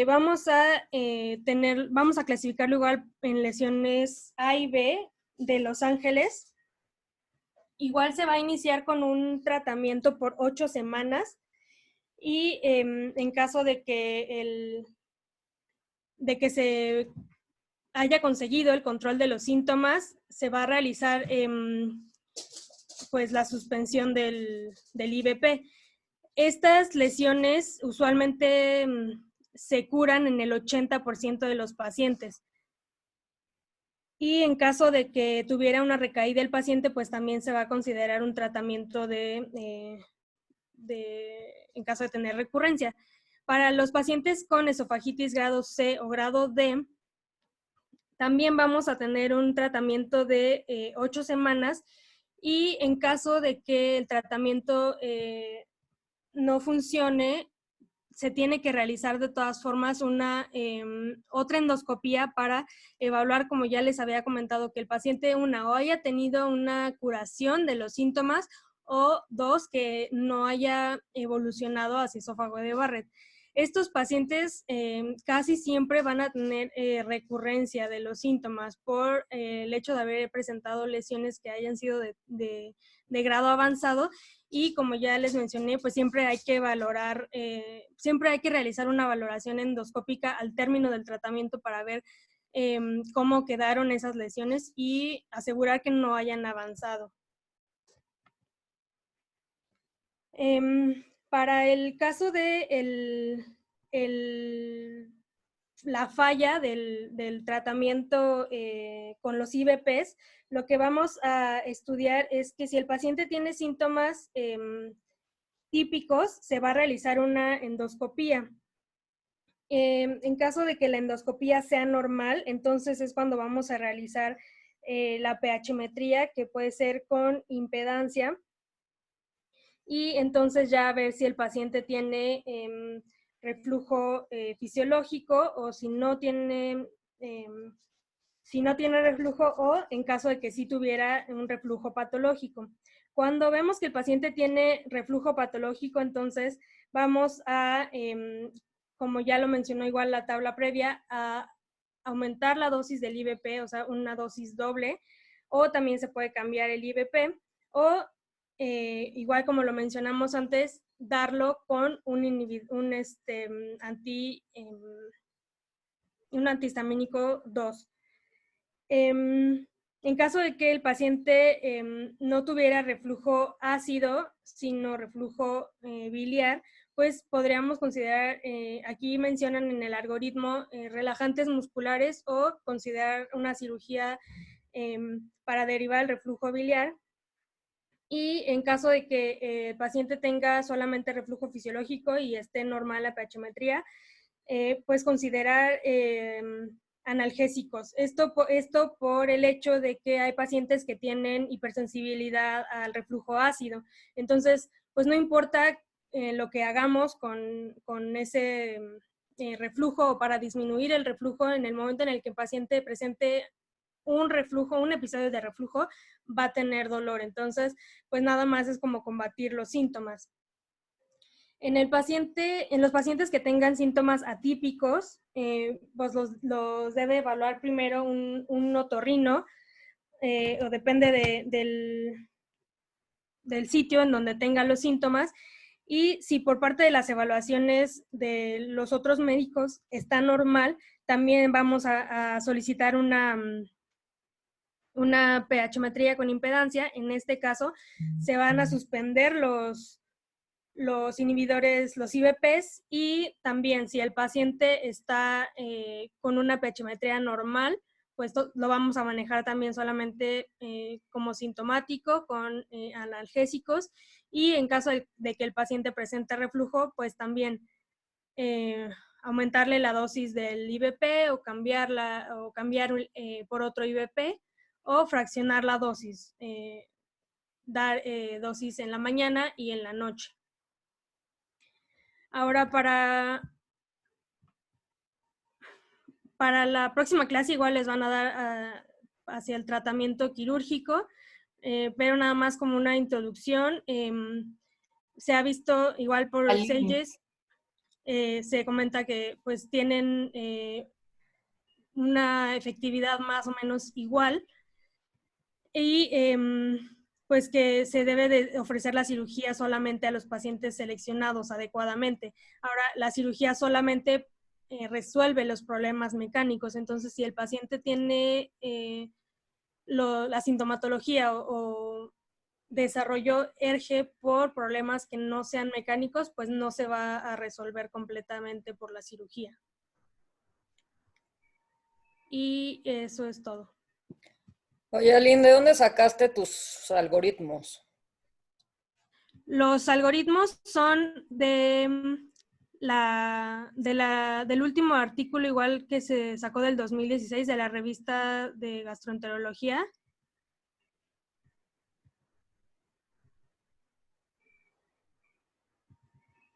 vamos a clasificarlo igual en lesiones A y B de Los Ángeles. Igual se va a iniciar con un tratamiento por 8 semanas, y en caso de que se haya conseguido el control de los síntomas, se va a realizar pues la suspensión del IVP. Estas lesiones usualmente se curan en el 80% de los pacientes. Y en caso de que tuviera una recaída el paciente, pues también se va a considerar un tratamiento en caso de tener recurrencia. Para los pacientes con esofagitis grado C o grado D, también vamos a tener un tratamiento de 8 semanas, y en caso de que el tratamiento no funcione, se tiene que realizar de todas formas otra endoscopía para evaluar, como ya les había comentado, que el paciente, o haya tenido una curación de los síntomas, o 2, que no haya evolucionado hacia esófago de Barrett. Estos pacientes casi siempre van a tener recurrencia de los síntomas por el hecho de haber presentado lesiones que hayan sido de grado avanzado. Y como ya les mencioné, pues siempre hay que realizar una valoración endoscópica al término del tratamiento para ver cómo quedaron esas lesiones y asegurar que no hayan avanzado. Para el caso de la falla del tratamiento con los IVPs, lo que vamos a estudiar es que si el paciente tiene síntomas típicos, se va a realizar una endoscopía. En caso de que la endoscopía sea normal, entonces es cuando vamos a realizar la pH-metría, que puede ser con impedancia, y entonces ya a ver si el paciente tiene reflujo fisiológico, o si no tiene reflujo, o en caso de que sí tuviera un reflujo patológico. Cuando vemos que el paciente tiene reflujo patológico, entonces vamos a, como ya lo mencionó igual la tabla previa, a aumentar la dosis del IVP, o sea, una dosis doble, o también se puede cambiar el IVP, o igual como lo mencionamos antes, darlo con un antihistamínico 2. En caso de que el paciente no tuviera reflujo ácido, sino reflujo biliar, pues podríamos considerar, aquí mencionan en el algoritmo, relajantes musculares o considerar una cirugía para derivar el reflujo biliar. Y en caso de que el paciente tenga solamente reflujo fisiológico y esté normal la pHmetría, pues considerar analgésicos. Esto por el hecho de que hay pacientes que tienen hipersensibilidad al reflujo ácido. Entonces, pues no importa lo que hagamos con ese reflujo o para disminuir el reflujo, en el momento en el que el paciente presente un reflujo, un episodio de reflujo, va a tener dolor. Entonces, pues nada más es como combatir los síntomas. En los pacientes que tengan síntomas atípicos, pues los debe evaluar primero un otorrino, o depende del sitio en donde tengan los síntomas. Y si por parte de las evaluaciones de los otros médicos está normal, también vamos a solicitar una pHmetría con impedancia. En este caso, se van a suspender los inhibidores, los IBPs, y también si el paciente está con una pHmetría normal, pues lo vamos a manejar también solamente como sintomático con analgésicos, y en caso de que el paciente presente reflujo, pues también aumentarle la dosis del IBP o cambiar por otro IBP o fraccionar la dosis, dar dosis en la mañana y en la noche. Ahora para la próxima clase igual les van a dar hacia el tratamiento quirúrgico, pero nada más como una introducción. Se ha visto igual por Seyes, se comenta que pues tienen una efectividad más o menos igual, y pues que se debe de ofrecer la cirugía solamente a los pacientes seleccionados adecuadamente. Ahora, la cirugía solamente resuelve los problemas mecánicos. Entonces, si el paciente tiene la sintomatología o desarrolló ERGE por problemas que no sean mecánicos, pues no se va a resolver completamente por la cirugía. Y eso es todo. Oye, Aline, ¿de dónde sacaste tus algoritmos? Los algoritmos son del último artículo, igual que se sacó del 2016 de la revista de gastroenterología.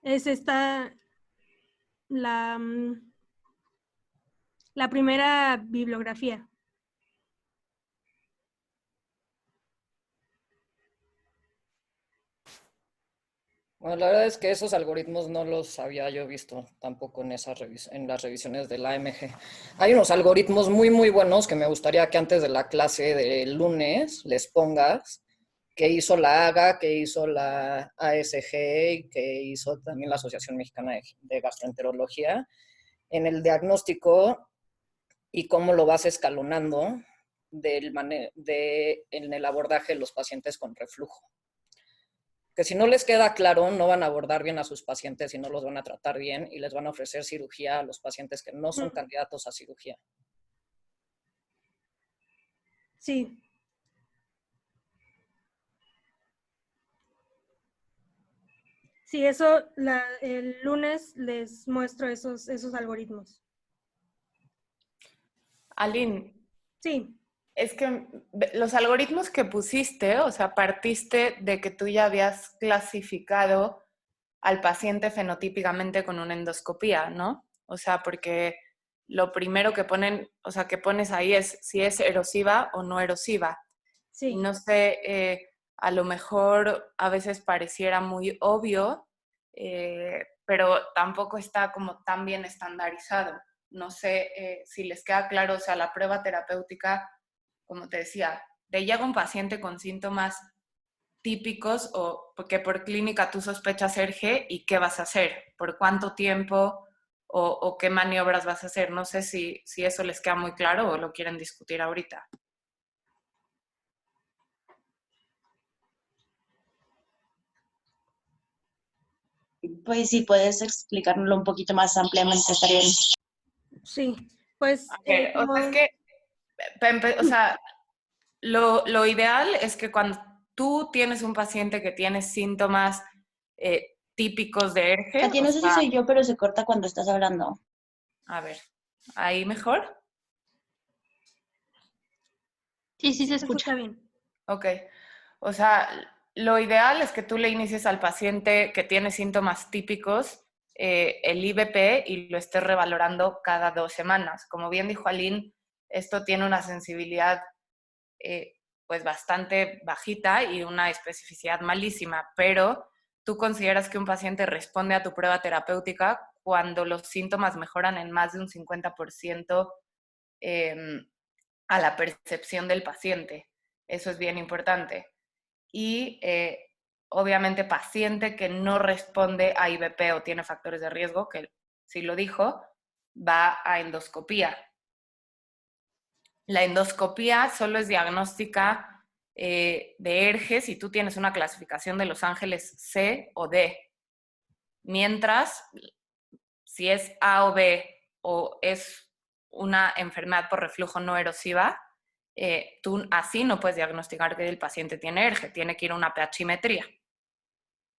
Es esta la primera bibliografía. Bueno, la verdad es que esos algoritmos no los había yo visto tampoco en las revisiones de la AMG. Hay unos algoritmos muy, muy buenos que me gustaría que antes de la clase del lunes les pongas, que hizo la AGA, que hizo la ASG y que hizo también la Asociación Mexicana de Gastroenterología, en el diagnóstico y cómo lo vas escalonando en el abordaje de los pacientes con reflujo. Que si no les queda claro, no van a abordar bien a sus pacientes y no los van a tratar bien y les van a ofrecer cirugía a los pacientes que no son candidatos a cirugía. Sí. Sí, eso el lunes les muestro esos algoritmos. Aline. Sí. Es que los algoritmos que pusiste, o sea, partiste de que tú ya habías clasificado al paciente fenotípicamente con una endoscopía, ¿no? O sea, porque lo primero que que pones ahí es si es erosiva o no erosiva. Sí. Y no sé, a lo mejor a veces pareciera muy obvio, pero tampoco está como tan bien estandarizado. No sé si les queda claro, o sea, la prueba terapéutica, como te decía, te llega un paciente con síntomas típicos o que por clínica tú sospechas ERGE y qué vas a hacer, por cuánto tiempo o qué maniobras vas a hacer. No sé si eso les queda muy claro o lo quieren discutir ahorita. Pues si puedes explicárnoslo un poquito más ampliamente, estaría bien. Sí, pues A ver, o sea, es que, o sea, lo ideal es que cuando tú tienes un paciente que tiene síntomas típicos de ERGE, Katia, o no sé si sea, soy yo, pero se corta cuando estás hablando. a ver, ¿ahí mejor? Sí, sí sí se se escucha. escucha bien. Ok, o sea, lo ideal es que tú le inicies al paciente que tiene síntomas típicos el IBP y lo estés revalorando cada 2 semanas. Como bien dijo Aline, esto tiene una sensibilidad pues bastante bajita y una especificidad malísima, pero tú consideras que un paciente responde a tu prueba terapéutica cuando los síntomas mejoran en más de un 50% a la percepción del paciente. Eso es bien importante. Y obviamente paciente que no responde a IBP o tiene factores de riesgo, que si lo dijo, va a endoscopía. La endoscopía solo es diagnóstica de ERGE si tú tienes una clasificación de Los Ángeles C o D. Mientras, si es A o B o es una enfermedad por reflujo no erosiva, tú así no puedes diagnosticar que el paciente tiene ERGE, tiene que ir a una pHimetría.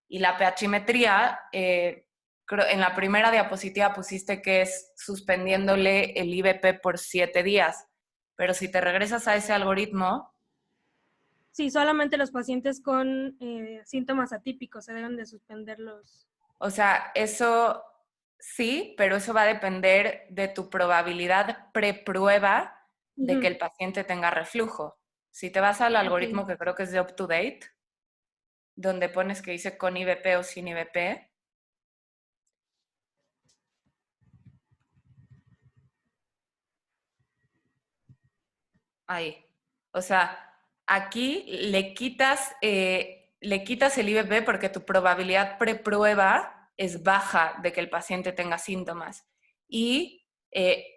Y la pHimetría, en la primera diapositiva pusiste que es suspendiéndole el IBP por 7 días, pero si te regresas a ese algoritmo... Sí, solamente los pacientes con síntomas atípicos se deben de suspenderlos. O sea, eso sí, pero eso va a depender de tu probabilidad preprueba de que el paciente tenga reflujo. Si te vas al algoritmo que creo que es de UpToDate, donde pones que dice con IBP o sin IBP, ahí. O sea, aquí le quitas el IBP porque tu probabilidad preprueba es baja de que el paciente tenga síntomas. Y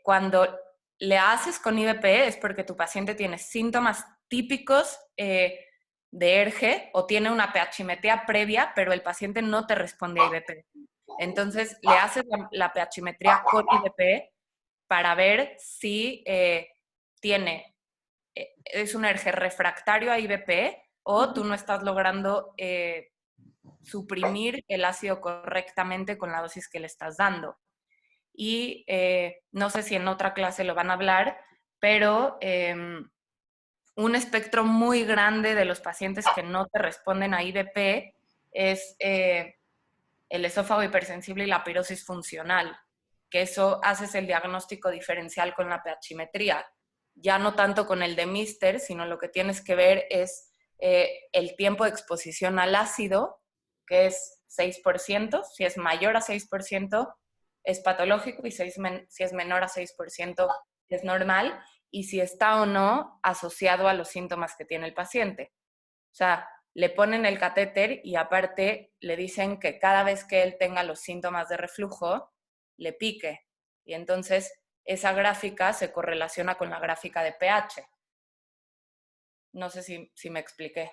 cuando le haces con IBP es porque tu paciente tiene síntomas típicos de ERGE o tiene una pHimetría previa, pero el paciente no te responde a IBP. Entonces, le haces la pHimetría con IBP para ver si tiene es un ERGE refractario a IBP o tú no estás logrando suprimir el ácido correctamente con la dosis que le estás dando. Y no sé si en otra clase lo van a hablar, pero un espectro muy grande de los pacientes que no te responden a IBP es el esófago hipersensible y la pirosis funcional, que eso haces el diagnóstico diferencial con la pHimetría. Ya no tanto con el de Mister, sino lo que tienes que ver es el tiempo de exposición al ácido, que es 6%. Si es mayor a 6%, es patológico, y si es menor a 6%, es normal, y si está o no asociado a los síntomas que tiene el paciente. O sea, le ponen el catéter y aparte le dicen que cada vez que él tenga los síntomas de reflujo, le pique. Y entonces esa gráfica se correlaciona con la gráfica de pH. No sé si me expliqué.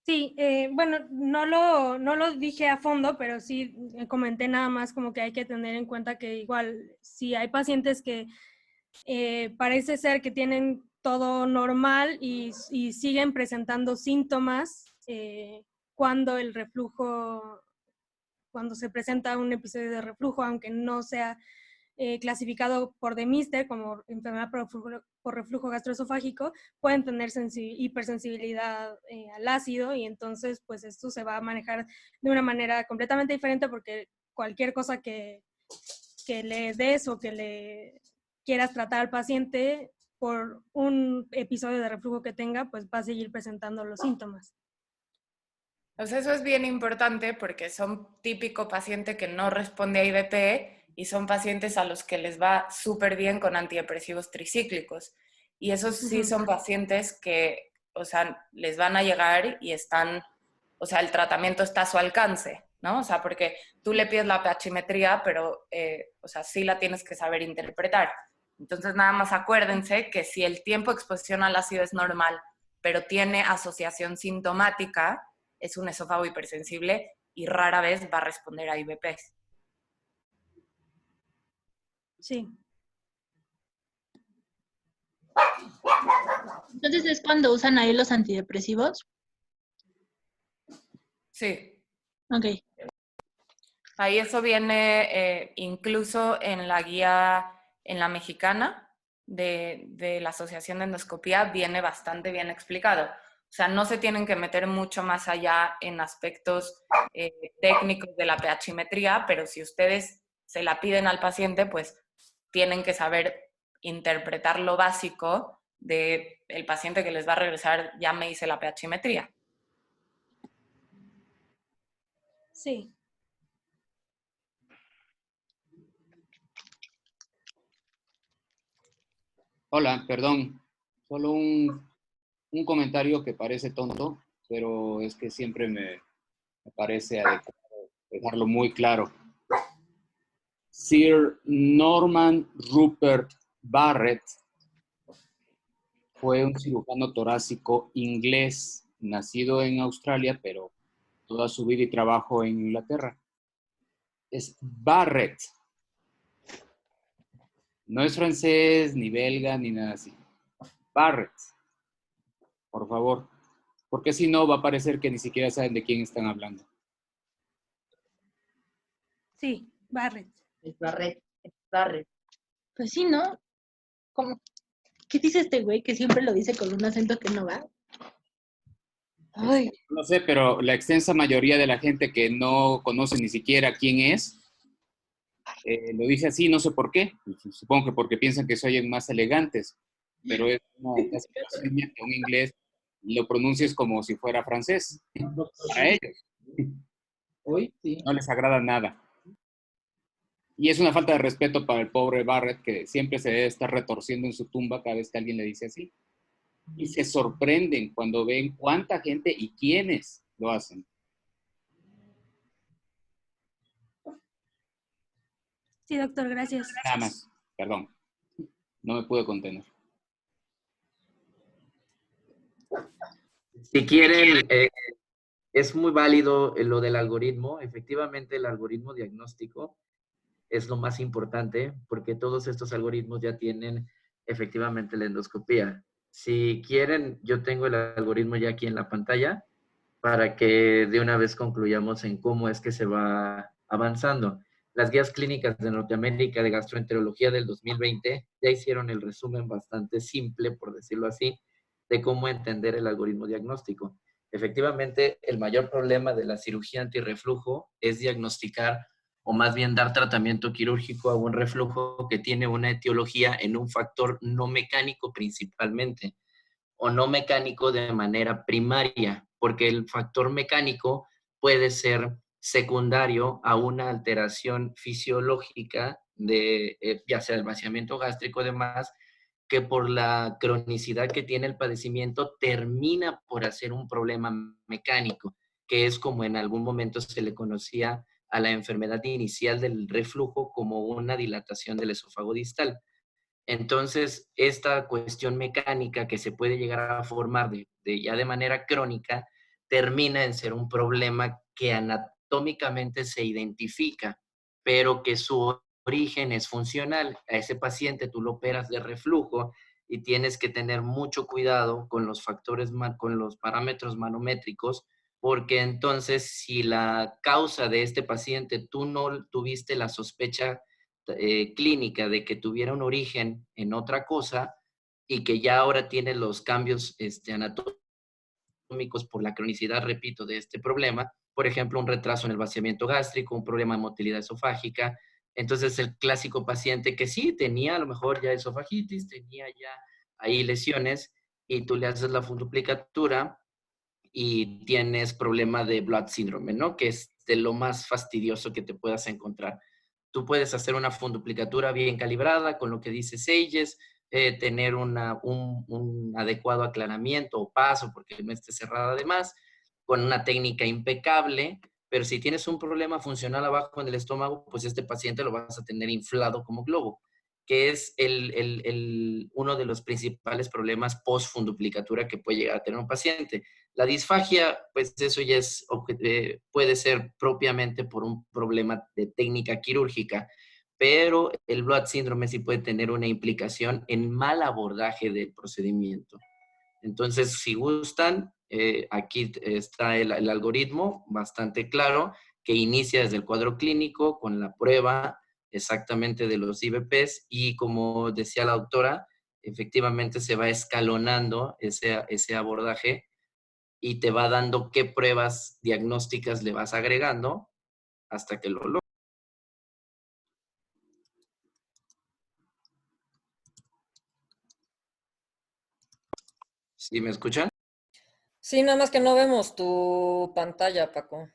Sí, bueno, no lo dije a fondo, pero sí comenté nada más como que hay que tener en cuenta que igual si hay pacientes que parece ser que tienen todo normal y siguen presentando síntomas cuando el reflujo, cuando se presenta un episodio de reflujo, aunque no sea clasificado por de Mister como enfermedad por reflujo gastroesofágico, pueden tener hipersensibilidad al ácido y entonces pues esto se va a manejar de una manera completamente diferente porque cualquier cosa que le des o que le quieras tratar al paciente por un episodio de reflujo que tenga, pues va a seguir presentando los síntomas. Pues eso es bien importante porque son típico paciente que no responde a IBP y son pacientes a los que les va súper bien con antidepresivos tricíclicos. Y esos sí son pacientes que o sea, les van a llegar y están, o sea, el tratamiento está a su alcance, ¿no? O sea, porque tú le pides la pHimetría, pero, o sea, sí la tienes que saber interpretar. Entonces, nada más acuérdense que si el tiempo de exposición al ácido es normal, pero tiene asociación sintomática, es un esófago hipersensible y rara vez va a responder a IVPs. Sí. Entonces es cuando usan ahí los antidepresivos. Sí. Ok. Ahí eso viene incluso en la guía, en la mexicana de la Asociación de Endoscopía, viene bastante bien explicado. O sea, no se tienen que meter mucho más allá en aspectos técnicos de la pHimetría, pero si ustedes se la piden al paciente, pues tienen que saber interpretar lo básico del paciente que les va a regresar, ya me hice la pHimetría. Sí. Hola, perdón. Solo un comentario que parece tonto, pero es que siempre me parece adecuado dejarlo muy claro. Sir Norman Rupert Barrett fue un cirujano torácico inglés, nacido en Australia, pero toda su vida y trabajo en Inglaterra. Es Barrett. No es francés, ni belga, ni nada así. Barrett. Por favor. Porque si no, va a parecer que ni siquiera saben de quién están hablando. Sí, Barrett. Es Barrett, es Barrett. Pues sí, ¿no? ¿Cómo? ¿Qué dice este güey que siempre lo dice con un acento que no va? Ay, No sé, pero la extensa mayoría de la gente que no conoce ni siquiera quién es, lo dice así, no sé por qué. Supongo que porque piensan que se oyen más elegantes, pero es casi imposible que un inglés lo pronuncies como si fuera francés. Para ellos. Hoy sí. No les agrada nada. Y es una falta de respeto para el pobre Barrett, que siempre se debe estar retorciendo en su tumba cada vez que alguien le dice así. Y se sorprenden cuando ven cuánta gente y quiénes lo hacen. Sí, doctor, gracias. Nada más, perdón. No me pude contener. Si quieren, es muy válido lo del algoritmo. Efectivamente, el algoritmo diagnóstico es lo más importante porque todos estos algoritmos ya tienen efectivamente la endoscopía. Si quieren, yo tengo el algoritmo ya aquí en la pantalla para que de una vez concluyamos en cómo es que se va avanzando. Las guías clínicas de Norteamérica de gastroenterología del 2020 ya hicieron el resumen bastante simple, por decirlo así, de cómo entender el algoritmo diagnóstico. Efectivamente, el mayor problema de la cirugía antirreflujo es diagnosticar o más bien dar tratamiento quirúrgico a un reflujo que tiene una etiología en un factor no mecánico principalmente, o no mecánico de manera primaria, porque el factor mecánico puede ser secundario a una alteración fisiológica de ya sea el vaciamiento gástrico y demás, que por la cronicidad que tiene el padecimiento termina por hacer un problema mecánico, que es como en algún momento se le conocía a la enfermedad inicial del reflujo como una dilatación del esófago distal. Entonces, esta cuestión mecánica que se puede llegar a formar ya de manera crónica termina en ser un problema que anatómicamente se identifica, pero que su origen es funcional. A ese paciente tú lo operas de reflujo y tienes que tener mucho cuidado con los factores, con los parámetros manométricos, porque entonces si la causa de este paciente tú no tuviste la sospecha clínica de que tuviera un origen en otra cosa y que ya ahora tiene los cambios anatómicos por la cronicidad, repito, de este problema, por ejemplo, un retraso en el vaciamiento gástrico, un problema de motilidad esofágica. Entonces, el clásico paciente que sí tenía a lo mejor ya esofagitis, tenía ya ahí lesiones, y tú le haces la funduplicatura y tienes problema de blood syndrome, ¿no? Que es de lo más fastidioso que te puedas encontrar. Tú puedes hacer una funduplicatura bien calibrada con lo que dice SAGES, tener un adecuado aclaramiento o paso, porque no esté cerrada además, con una técnica impecable, pero si tienes un problema funcional abajo en el estómago, pues este paciente lo vas a tener inflado como globo, que es uno de los principales problemas post-funduplicatura que puede llegar a tener un paciente. La disfagia, pues eso ya puede ser propiamente por un problema de técnica quirúrgica, pero el Blood Syndrome sí puede tener una implicación en mal abordaje del procedimiento. Entonces, si gustan, aquí está el algoritmo bastante claro que inicia desde el cuadro clínico con la prueba exactamente de los IBPs y como decía la doctora, efectivamente se va escalonando ese abordaje y te va dando qué pruebas diagnósticas le vas agregando hasta que lo logres. ¿Sí me escuchan? Sí, nada más que no vemos tu pantalla, Paco.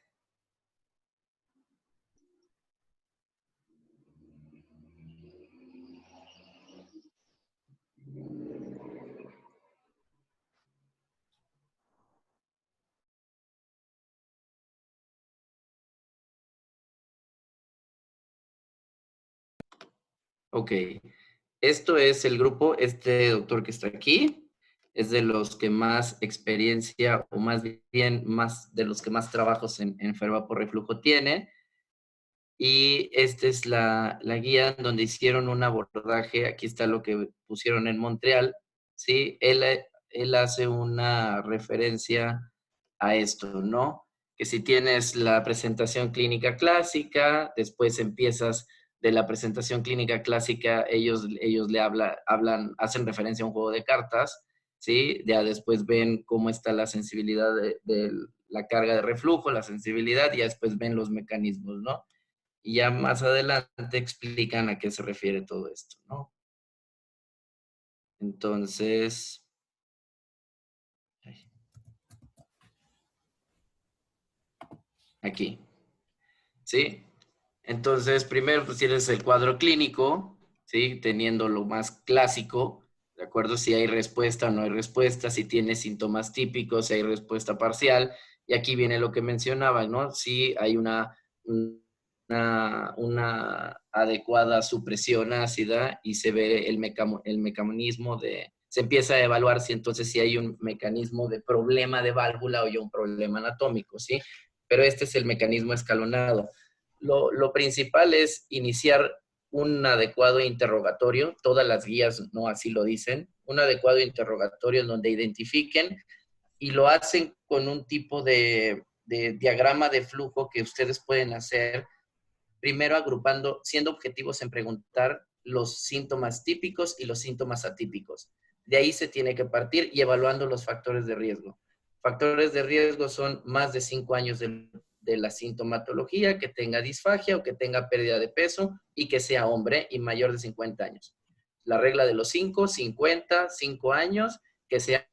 Ok. Esto es el grupo, este doctor que está aquí, es de los que más experiencia, o más bien, más de los que más trabajos en enferma por reflujo tiene. Y esta es la guía en donde hicieron un abordaje, aquí está lo que pusieron en Montreal, ¿sí? Él hace una referencia a esto, ¿no? Que si tienes la presentación clínica clásica, después empiezas de la presentación clínica clásica, ellos le hablan, hacen referencia a un juego de cartas, ¿sí? Ya después ven cómo está la sensibilidad de la carga de reflujo, la sensibilidad, y ya después ven los mecanismos, ¿no? Y ya más adelante explican a qué se refiere todo esto, ¿no? Entonces, aquí, ¿sí? Entonces, primero pues tienes el cuadro clínico, ¿sí? Teniendo lo más clásico, ¿de acuerdo? Si hay respuesta o no hay respuesta, si tienes síntomas típicos, si hay respuesta parcial. Y aquí viene lo que mencionaba, ¿no? Si hay una adecuada supresión ácida y se ve el mecanismo se empieza a evaluar si entonces si hay un mecanismo de problema de válvula o ya un problema anatómico, ¿sí? Pero este es el mecanismo escalonado. Lo principal es iniciar un adecuado interrogatorio, todas las guías no así lo dicen, un adecuado interrogatorio en donde identifiquen y lo hacen con un tipo de diagrama de flujo que ustedes pueden hacer, primero agrupando, siendo objetivos en preguntar los síntomas típicos y los síntomas atípicos. De ahí se tiene que partir y evaluando los factores de riesgo. Factores de riesgo son más de 5 años de la sintomatología, que tenga disfagia o que tenga pérdida de peso y que sea hombre y mayor de 50 años. La regla de los 5, 50, 5 años, que sea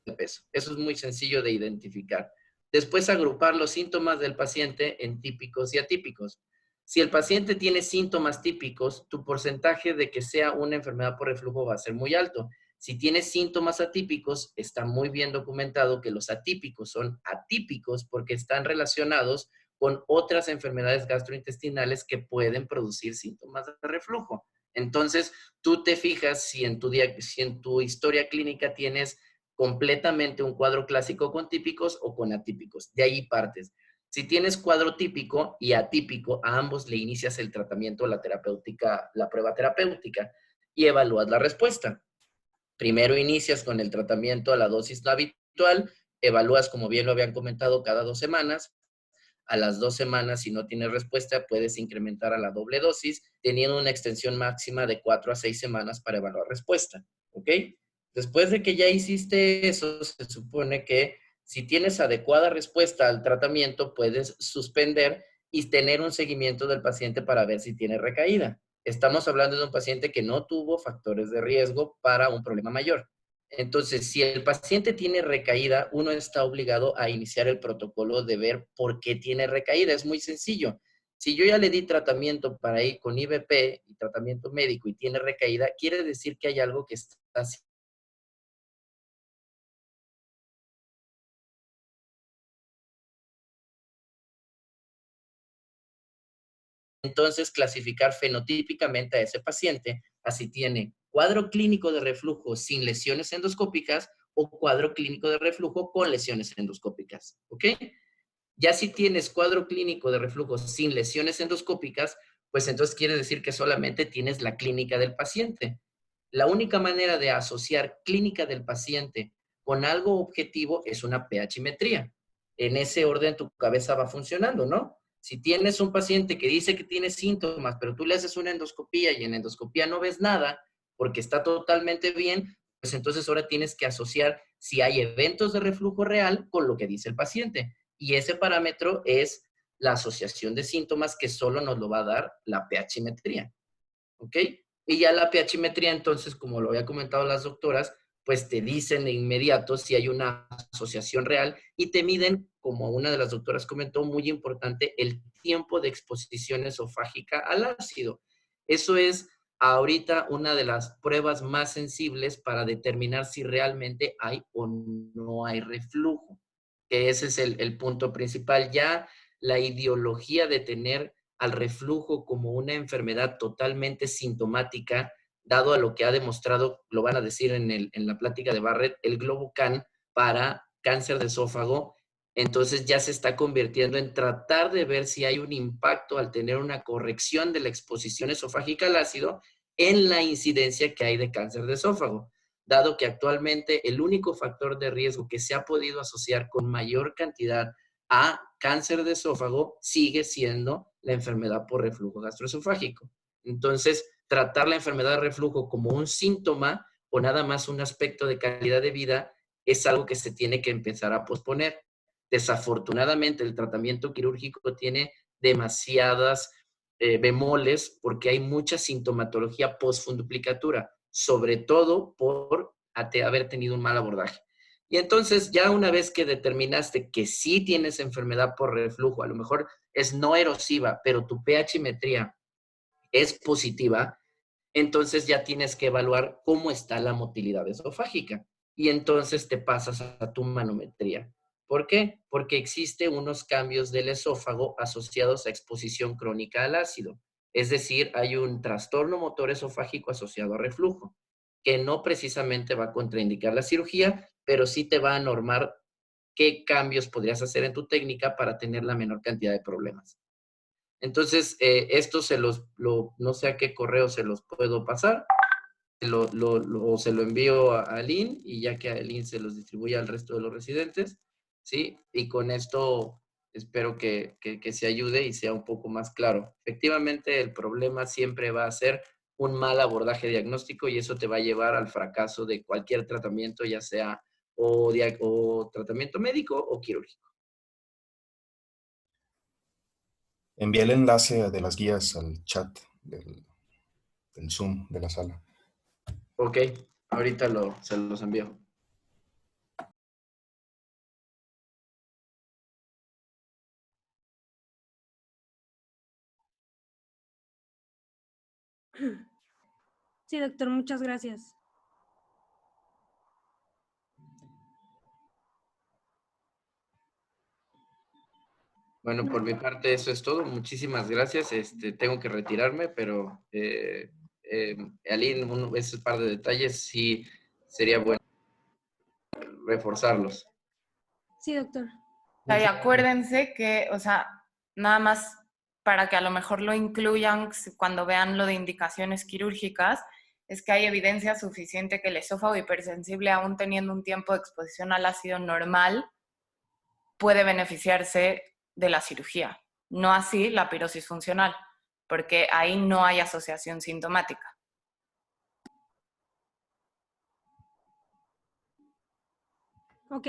de peso. Eso es muy sencillo de identificar. Después agrupar los síntomas del paciente en típicos y atípicos. Si el paciente tiene síntomas típicos, tu porcentaje de que sea una enfermedad por reflujo va a ser muy alto. Si tiene síntomas atípicos, está muy bien documentado que los atípicos son atípicos porque están relacionados con otras enfermedades gastrointestinales que pueden producir síntomas de reflujo. Entonces, tú te fijas si en tu historia clínica tienes completamente un cuadro clásico con típicos o con atípicos. De ahí partes. Si tienes cuadro típico y atípico, a ambos le inicias el tratamiento, la prueba terapéutica y evalúas la respuesta. Primero inicias con el tratamiento a la dosis habitual, evalúas, como bien lo habían comentado, cada 2 semanas. A las 2 semanas, si no tienes respuesta, puedes incrementar a la doble dosis, teniendo una extensión máxima de 4 a 6 semanas para evaluar respuesta. ¿Ok? Después de que ya hiciste eso, se supone que si tienes adecuada respuesta al tratamiento, puedes suspender y tener un seguimiento del paciente para ver si tiene recaída. Estamos hablando de un paciente que no tuvo factores de riesgo para un problema mayor. Entonces, si el paciente tiene recaída, uno está obligado a iniciar el protocolo de ver por qué tiene recaída. Es muy sencillo. Si yo ya le di tratamiento para ir con IVP y tratamiento médico y tiene recaída, quiere decir que hay algo que está haciendo. Entonces, clasificar fenotípicamente a ese paciente, así tiene cuadro clínico de reflujo sin lesiones endoscópicas o cuadro clínico de reflujo con lesiones endoscópicas, ¿ok? Ya si tienes cuadro clínico de reflujo sin lesiones endoscópicas, pues entonces quiere decir que solamente tienes la clínica del paciente. La única manera de asociar clínica del paciente con algo objetivo es una pHimetría. En ese orden tu cabeza va funcionando, ¿no? Si tienes un paciente que dice que tiene síntomas, pero tú le haces una endoscopía y en endoscopía no ves nada porque está totalmente bien, pues entonces ahora tienes que asociar si hay eventos de reflujo real con lo que dice el paciente. Y ese parámetro es la asociación de síntomas que solo nos lo va a dar la pHimetría. ¿Ok? Y ya la pHimetría, entonces, como lo había comentado las doctoras, pues te dicen de inmediato si hay una asociación real y te miden, como una de las doctoras comentó, muy importante, el tiempo de exposición esofágica al ácido. Eso es ahorita una de las pruebas más sensibles para determinar si realmente hay o no hay reflujo, que ese es el punto principal. Ya la ideología de tener al reflujo como una enfermedad totalmente sintomática, dado a lo que ha demostrado, lo van a decir en la plática de Barrett, el Globocan para cáncer de esófago, entonces ya se está convirtiendo en tratar de ver si hay un impacto al tener una corrección de la exposición esofágica al ácido en la incidencia que hay de cáncer de esófago, dado que actualmente el único factor de riesgo que se ha podido asociar con mayor cantidad a cáncer de esófago sigue siendo la enfermedad por reflujo gastroesofágico. Entonces, tratar la enfermedad de reflujo como un síntoma o nada más un aspecto de calidad de vida es algo que se tiene que empezar a posponer. Desafortunadamente, el tratamiento quirúrgico tiene demasiadas bemoles porque hay mucha sintomatología postfunduplicatura, sobre todo por haber tenido un mal abordaje. Y entonces, ya una vez que determinaste que sí tienes enfermedad por reflujo, a lo mejor es no erosiva, pero tu pHimetría es positiva, entonces ya tienes que evaluar cómo está la motilidad esofágica. Y entonces te pasas a tu manometría. ¿Por qué? Porque existen unos cambios del esófago asociados a exposición crónica al ácido. Es decir, hay un trastorno motor esofágico asociado a reflujo, que no precisamente va a contraindicar la cirugía, pero sí te va a normar qué cambios podrías hacer en tu técnica para tener la menor cantidad de problemas. Entonces, esto no sé a qué correo se los puedo pasar, se lo envío a Lynn y ya que a Lynn se los distribuye al resto de los residentes, ¿sí? Y con esto espero que se ayude y sea un poco más claro. Efectivamente, el problema siempre va a ser un mal abordaje diagnóstico y eso te va a llevar al fracaso de cualquier tratamiento, ya sea o tratamiento médico o quirúrgico. Envié el enlace de las guías al chat del Zoom de la sala. Ok, ahorita se los envío. Sí, doctor, muchas gracias. Bueno, por mi parte eso es todo. Muchísimas gracias. Tengo que retirarme, pero Aline, ese par de detalles sí sería bueno reforzarlos. Sí, doctor. Y acuérdense que, o sea, nada más para que a lo mejor lo incluyan cuando vean lo de indicaciones quirúrgicas, es que hay evidencia suficiente que el esófago hipersensible, aún teniendo un tiempo de exposición al ácido normal, puede beneficiarse de la cirugía. No así la pirosis funcional, porque ahí no hay asociación sintomática. Ok.